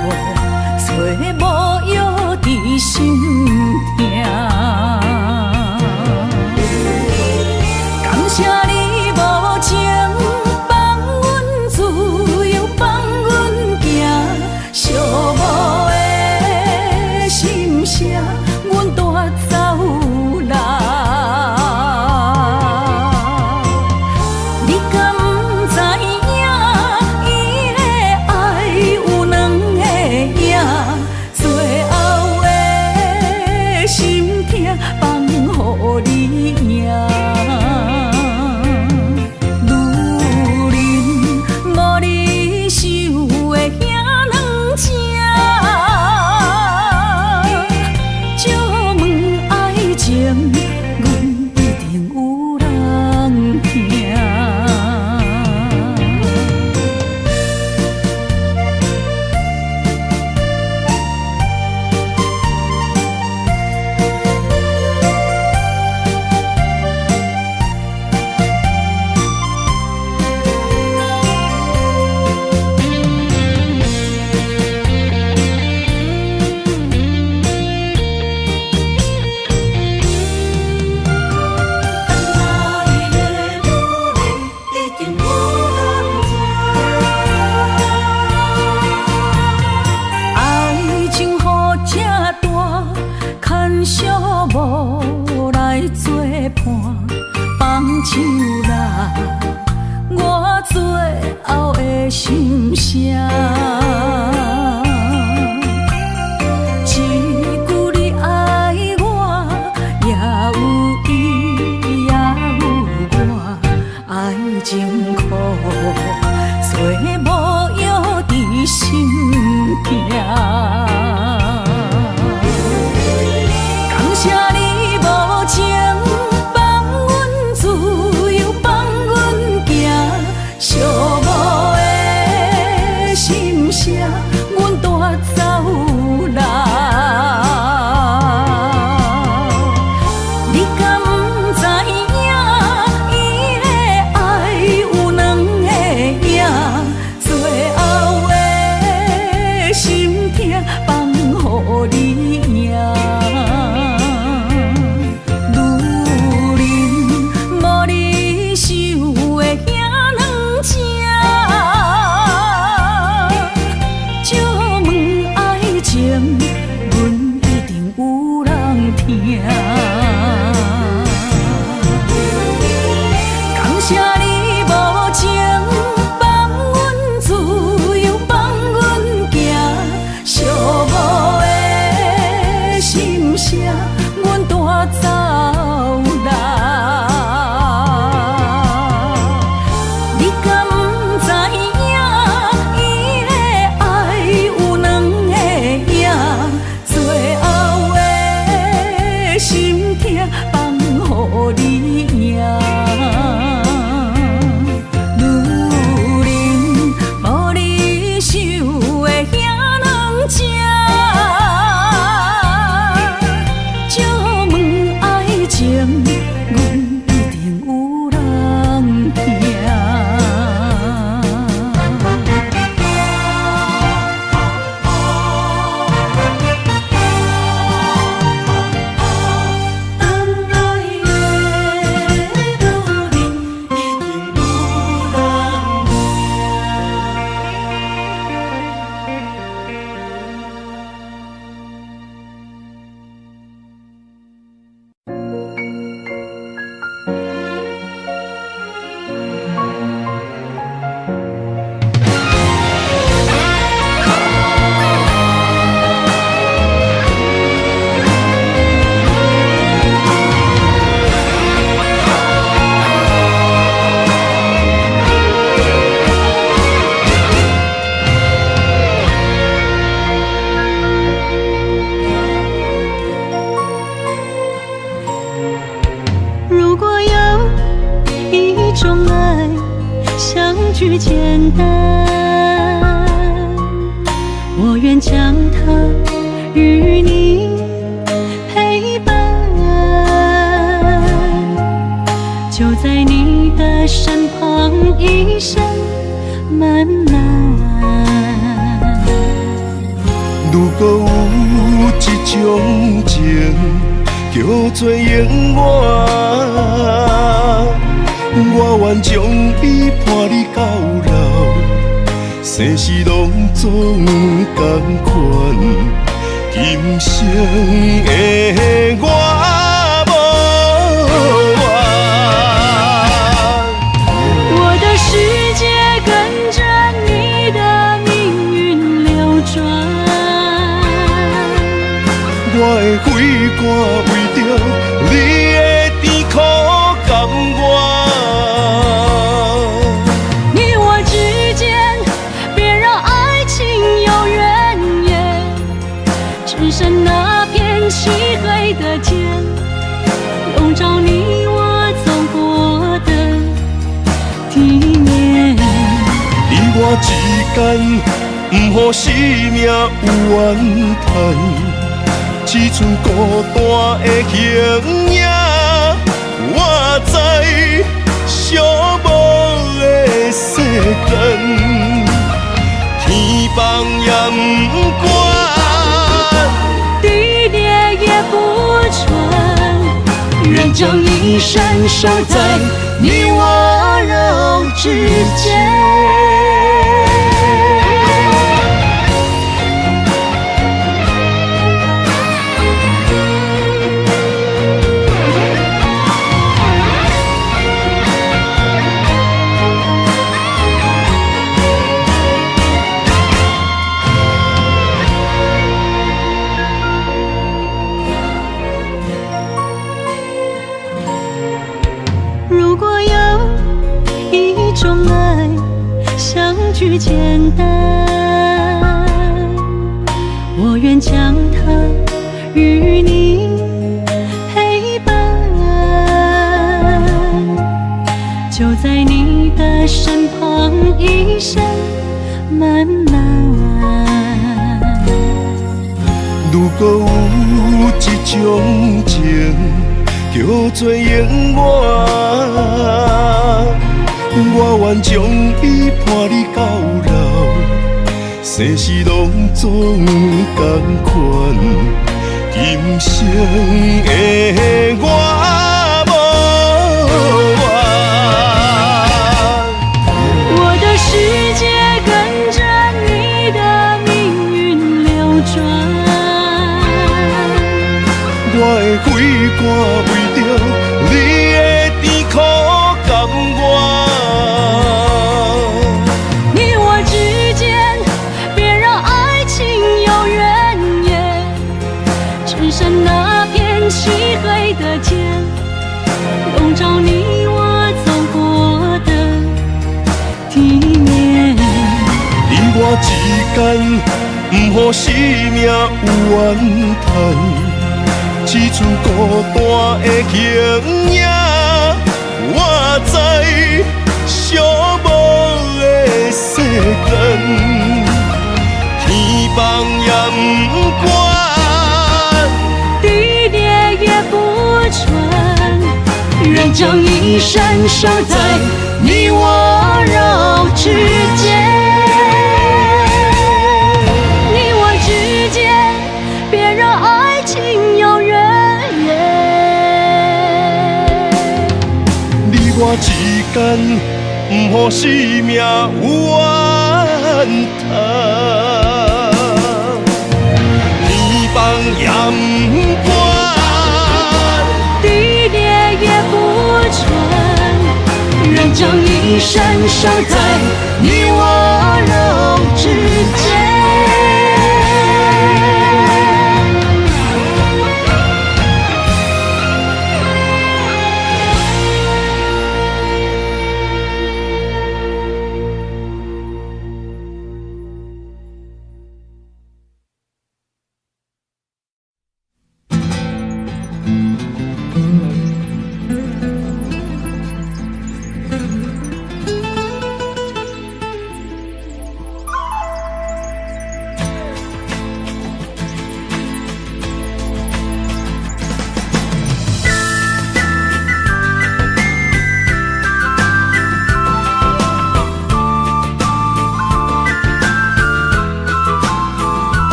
首啦，我最后的心声。一句你爱我，也有伊，也有我，爱情苦，做无药伫心境。感谢你无情。阮带走啦，你敢不知影？伊的爱有两个影，最后的心痛放予你赢。女人无你受的遐两只。阮一定有人听，感谢你无情，放阮自由，放阮行，寂寞的心声，阮带走啦。你敢不知影？伊的爱有两个影。最后的心痛放予你赢，女人无你受的遐两只，借问爱情，阮一定有人听。句简单，我愿将它与你陪伴，就在你的身旁，一生漫漫。如果有一种情叫做永远，我愿将伊伴你到老，生死拢总同款。今生的我无怨，我的世界跟着你的命运流转，我的血汗为着你的甜苦甘愿。只剩那片漆黑的天，笼罩你我走过的体面。你我之间，不予生命有怨叹，只剩孤单的形影。我知寂寞的世间，天放也不管。愿将一生守在你我肉之间。最简单，我愿将它与你陪伴，就在你的身旁一生慢慢。如果有一种情叫做永远，我愿将伊伴你到老，生死拢总同款，今生的我无怨。我的世界跟着你的命运流转，我的血汗为着你的甜苦甘愿。你我之间，别让爱情有怨言，只剩那片漆黑的街，笼罩你我走过的地面。你我之间，不予生命有怨叹。只剩孤单的形影，我知寂寞的世间，天崩也不管，地裂也不穿，愿将一生守在你我肉之间。你我之间，别让爱情有怨言。你我之间，不予生命有怨叹，天崩也不管，地裂也不穿，愿将一生守在你我肉之间。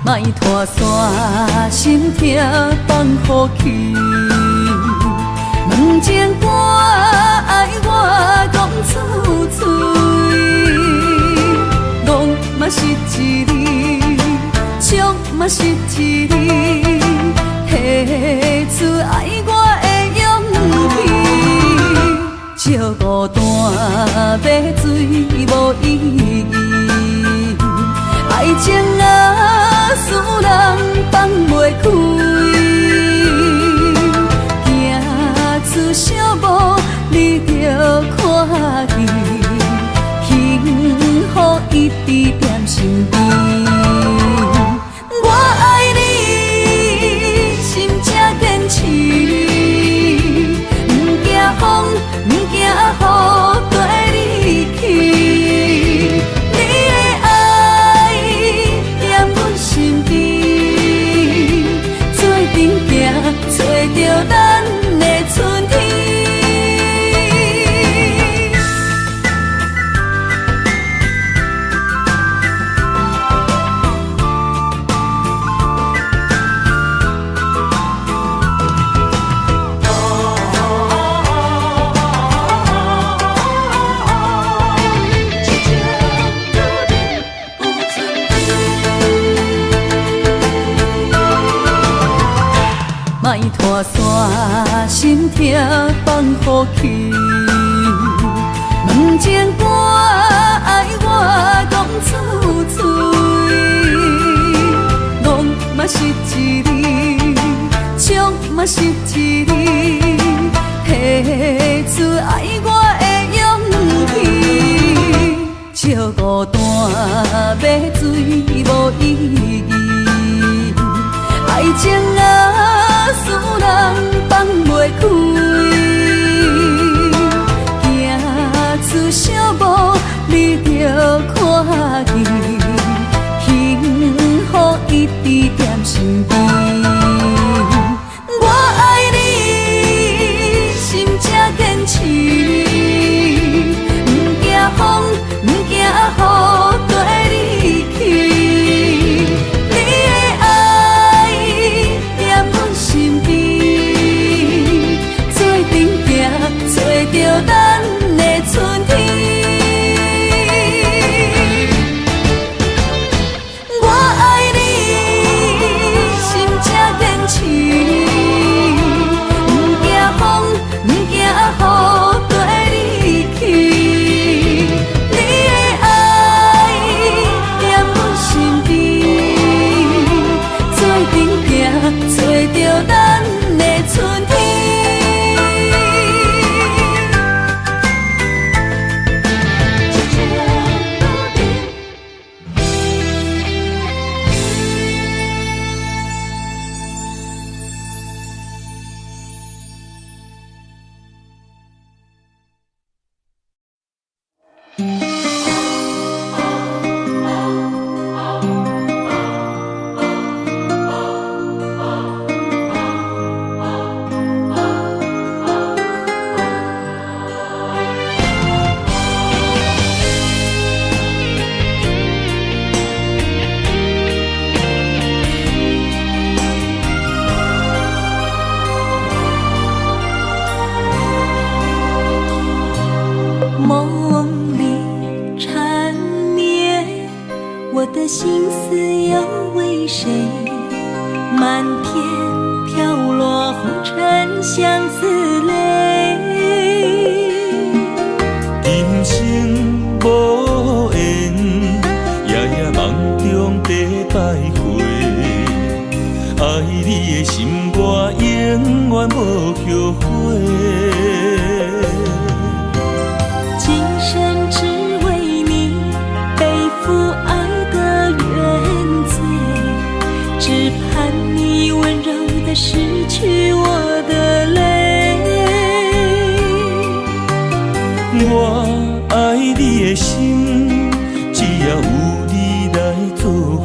莫拖山，心痛放乎去。问情歌爱我讲出嘴，戆嘛是一字，唱嘛是一字，提出爱我的勇气。笑孤单要水无意义，爱情啊，使人放袂开，行出小步，你着看见，幸福一直踮身边。我爱你，心正坚持，不惊风，不惊雨，跟你去。你的爱踮阮身边，做阵行，找着咱的春天。莫拖山，心痛放乎去。问情歌爱我讲出嘴，戆嘛是一字，唱嘛是一字，提出爱我的勇气。笑孤单要水无意义，爱情啊，使人放袂开。出小无，你着看见，幸福一直踮身边。我爱你，心才坚持，不惊风，不惊雨跟你去。你的爱踮阮身边，做阵行，找着咱的春天。我爱你，心才坚持，不惊风，不惊雨跟你去。你的爱踮阮身边，做阵行，找着咱的春天。梦里缠绵，我的心思要为谁？漫天飘落红尘相思泪。今生无缘，夜夜梦中在徘徊。爱你的心，我永远无后悔。今生只为你背负爱的原罪，只盼你温柔地拭去我的泪。我爱你的心，只要有你来作伙，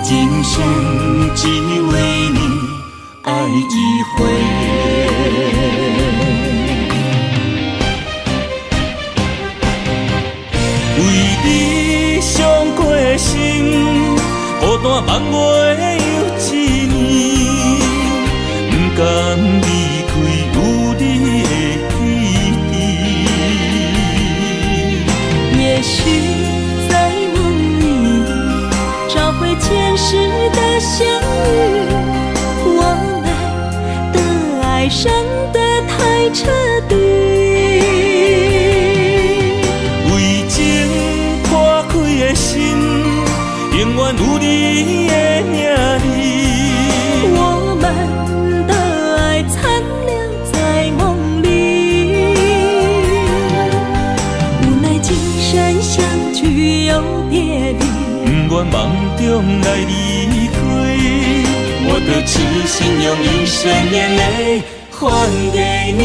今生只为你爱一回。为你伤过心，孤单梦袂又一年，不甘离开有你的起点。也许在梦里找回前世的相遇，我们的爱伤得太彻底。永远有你的名字，我们的爱残留在梦里，无奈今生相聚又别离，不愿梦中来离开，我的痴心用一生眼泪还给你。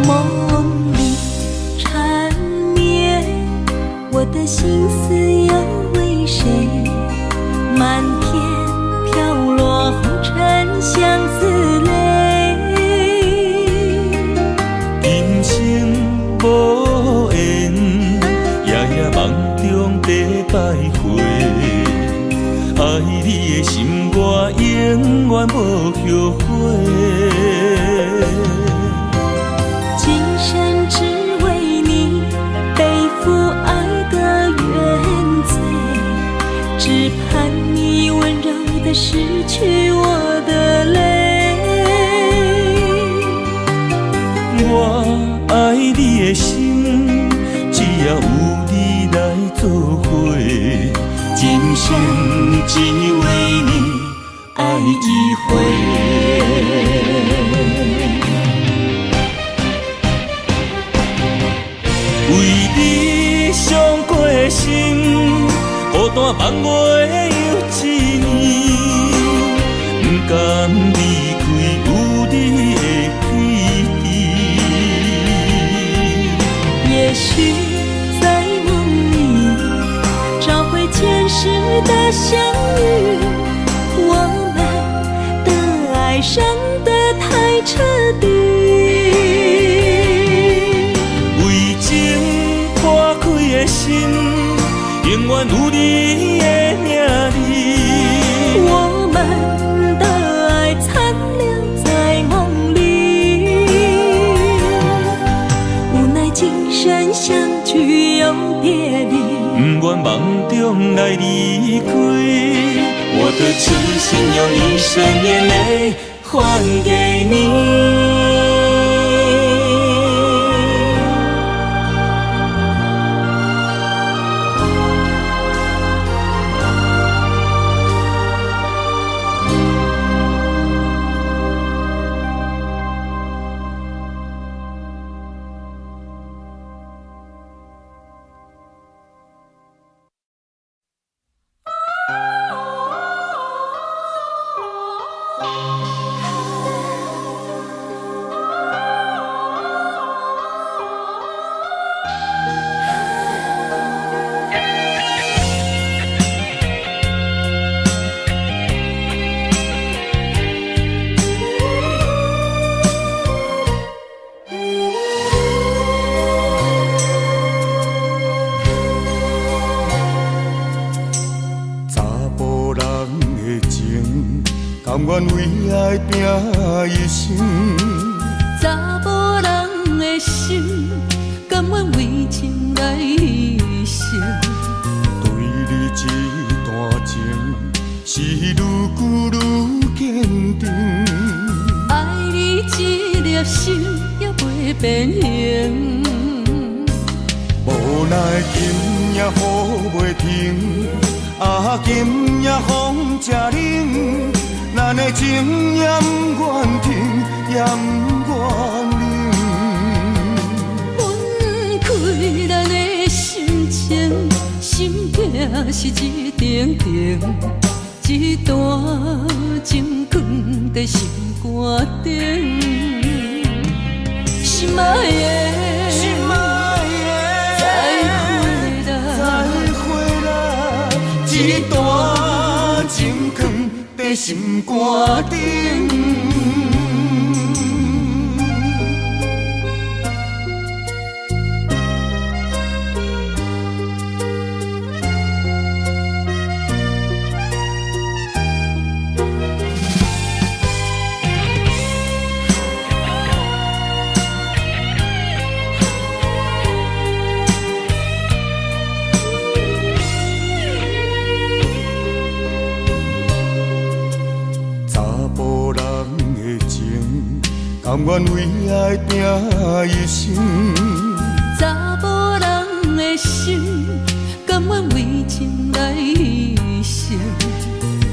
梦里缠绵，我的心思要为谁？漫天飘落红尘相思泪。今生无缘，夜夜梦中在徘徊。爱你的心，我永远无后悔。今生只为你背只盼你温柔地拭去我的泪。我爱你的心，只要有你来作伙，今生只为你爱一回。为你伤过的心，孤单望袂又一年，不甘离开有你的天地。也许在梦里找回前世的相遇，我们的爱伤得太彻底。为情破开的心，永远有你的名字。我们的爱残留在梦里，无奈今生相聚又别离，不愿梦中来离开。我的痴心用一生眼泪还给你。甘愿为爱拼一生，查某人的心，甘愿为情来牺牲。对你这段情，是愈久愈坚定。爱你这粒心也袂变形，无奈今夜雨袂停，今夜风正冷。咱的情也不愿停，也不愿冷。分开咱的心情，心境是一定定，一段情放在心肝顶。心爱的，心爱的，再会啦，一段情放在心肝顶。甘愿为爱拼一生，查某人的心，甘愿为情来牺牲。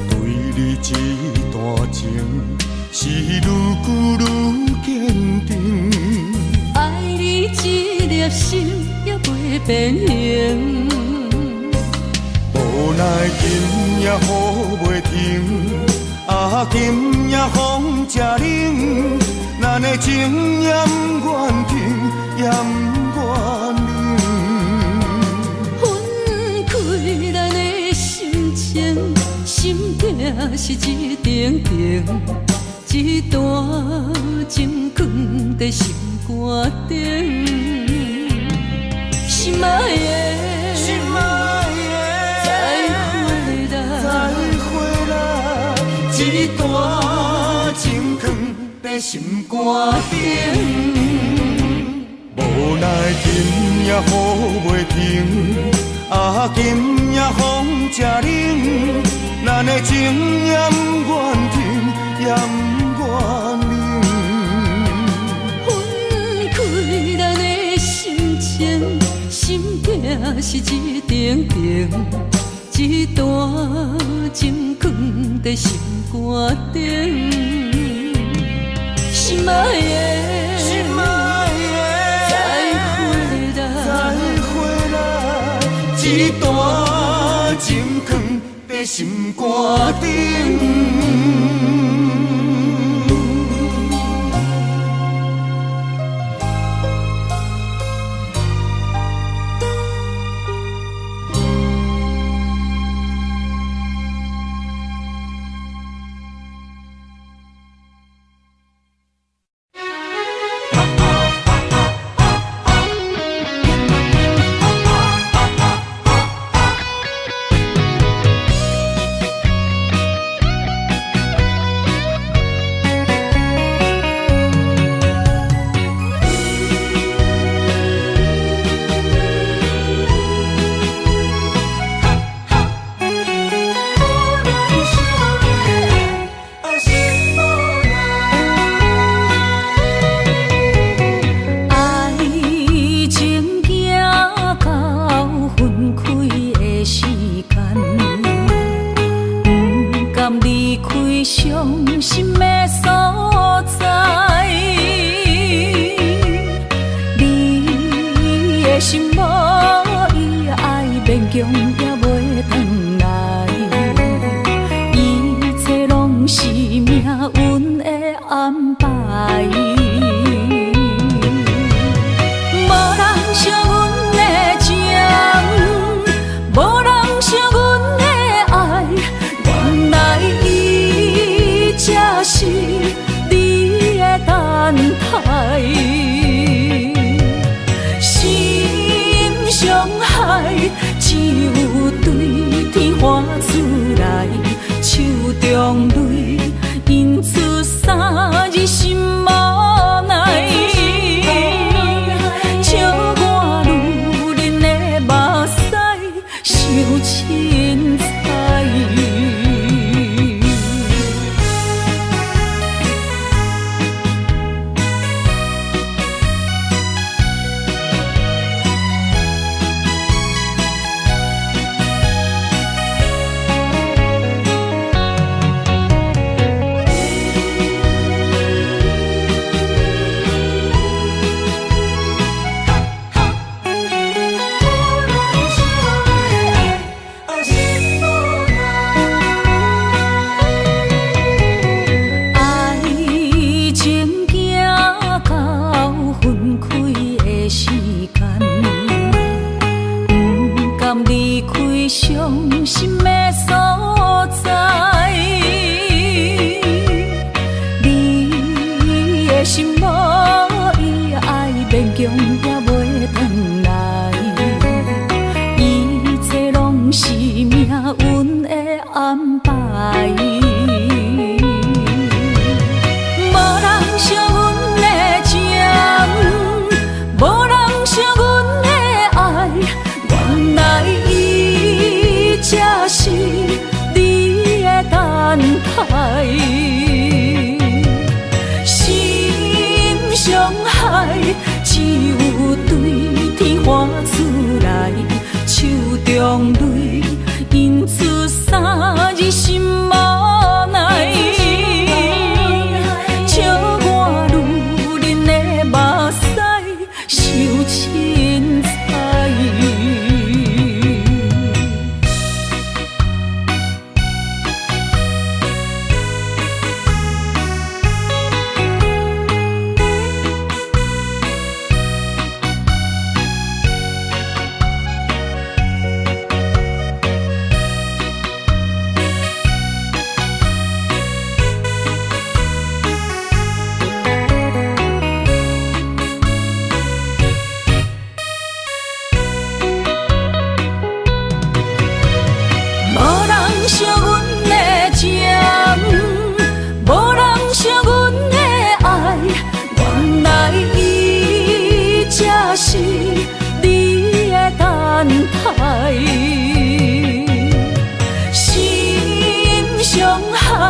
对你这段情，是愈久愈坚定。爱你这粒心也袂变形，无奈今夜雨袂停，今夜风正冷。咱的情也不愿停，也不愿冷。分开咱的心情，心境是一定定，一段情放在心肝顶。心爱的，心爱的，再会啦，一段情放在心肝顶。无奈今夜雨袂停，啊，今夜风正冷，咱的情也不愿停，也不愿冷。分开咱的心情，心境是一定定，一段情藏在心肝顶。心爱的，心爱的，再回来，一段情藏在心肝顶。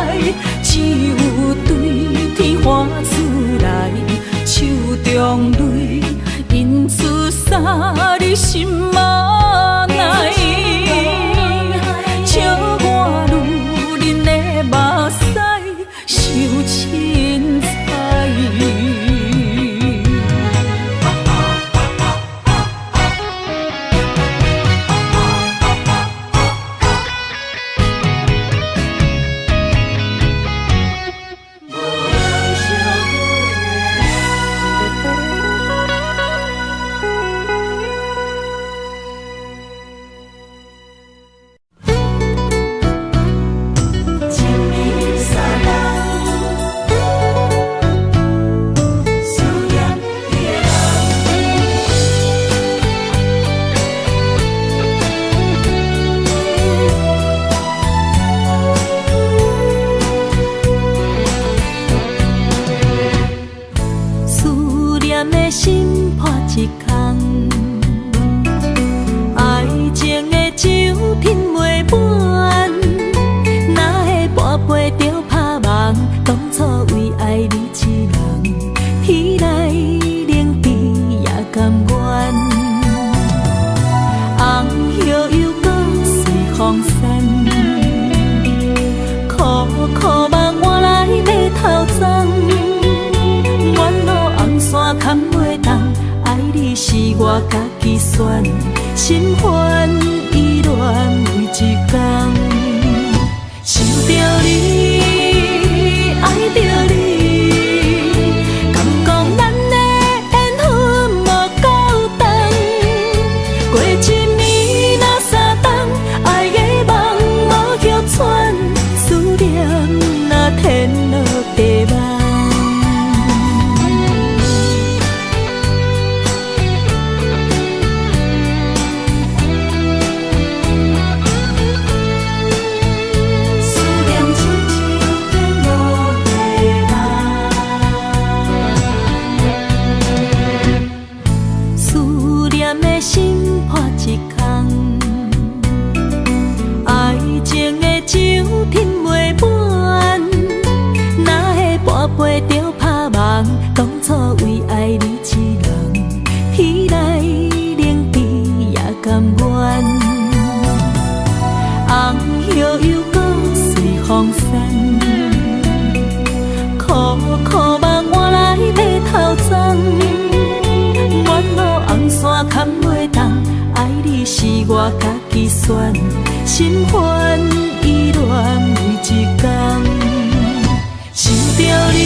来，只有对天花出来，手中泪印出三字心嘛奈，笑我女人的目屎受凊彩。我家己选，心烦意乱为一天，想着你，爱着你，敢讲咱的缘分无够长，过一暝若三冬，爱的梦无叫喘，思念若天落地网。当初为爱你一人，天来冷滴也甘愿。红叶又搁随风散，苦苦梦换来白头鬃。远路红线牵袂动，爱你是我家己选，心烦意乱为一天，想着你，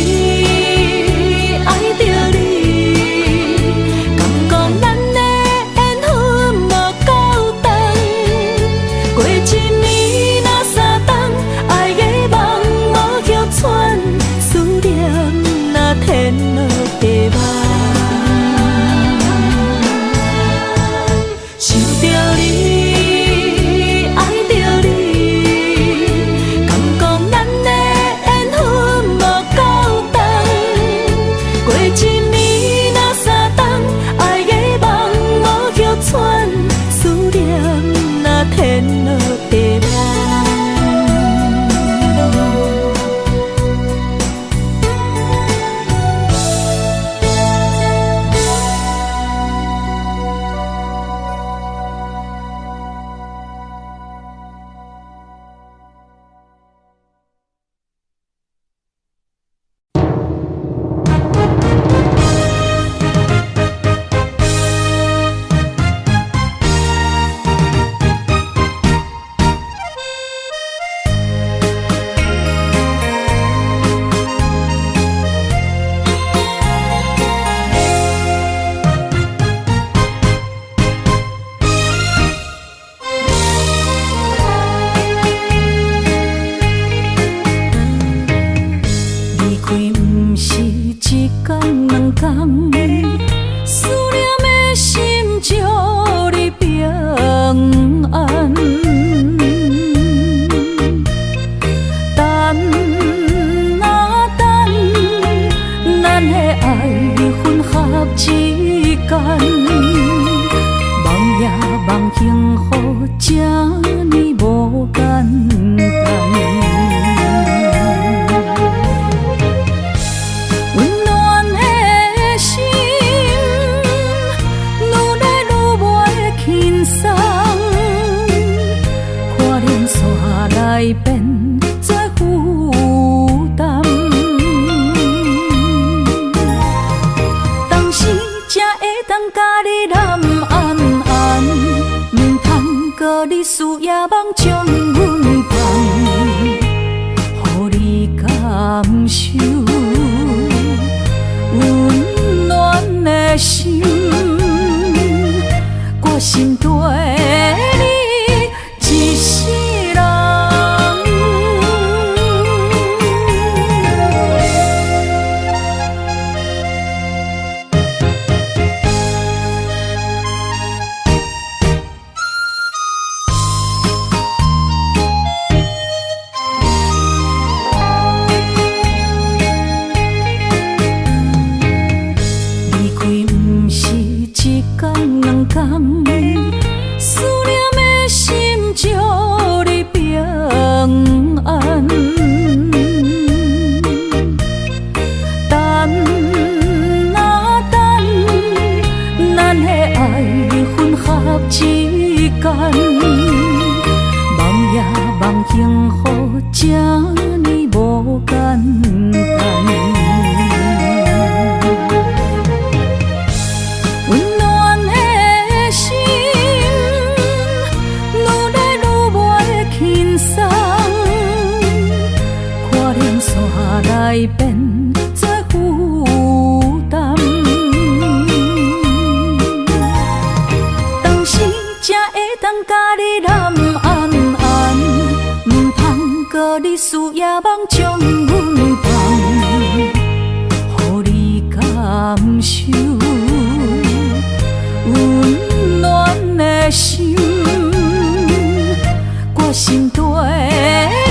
爱着你，敢讲咱的缘分无够长，过一暝若三冬，爱的梦无叫喘，思念若天落地网，想着你，爱着你。变作负担。当时才会当甲你揽安安，唔通搁你思夜梦将阮放，予你感受温暖的心。我心对你一世人。离开不是一天两天，思念的心祝你平安。等啊等，咱的爱混合之间，梦也梦幸福，这呢无简单。来变作负担，当时才会当甲你揽安安，唔通搁你思夜梦将阮放，予你感受温暖的心。我心对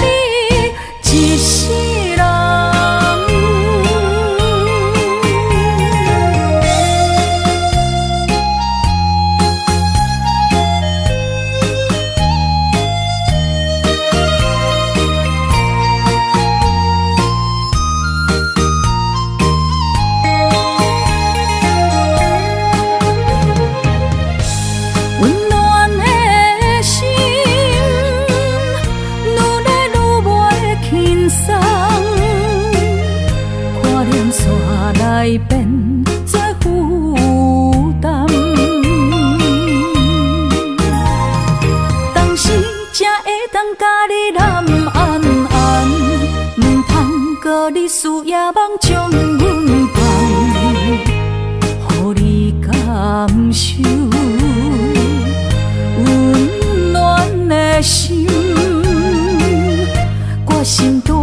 你一世人。来变作负担，当时才会当甲你揽安安，唔通搁你思夜梦将阮放，予你感受温暖的心。我心对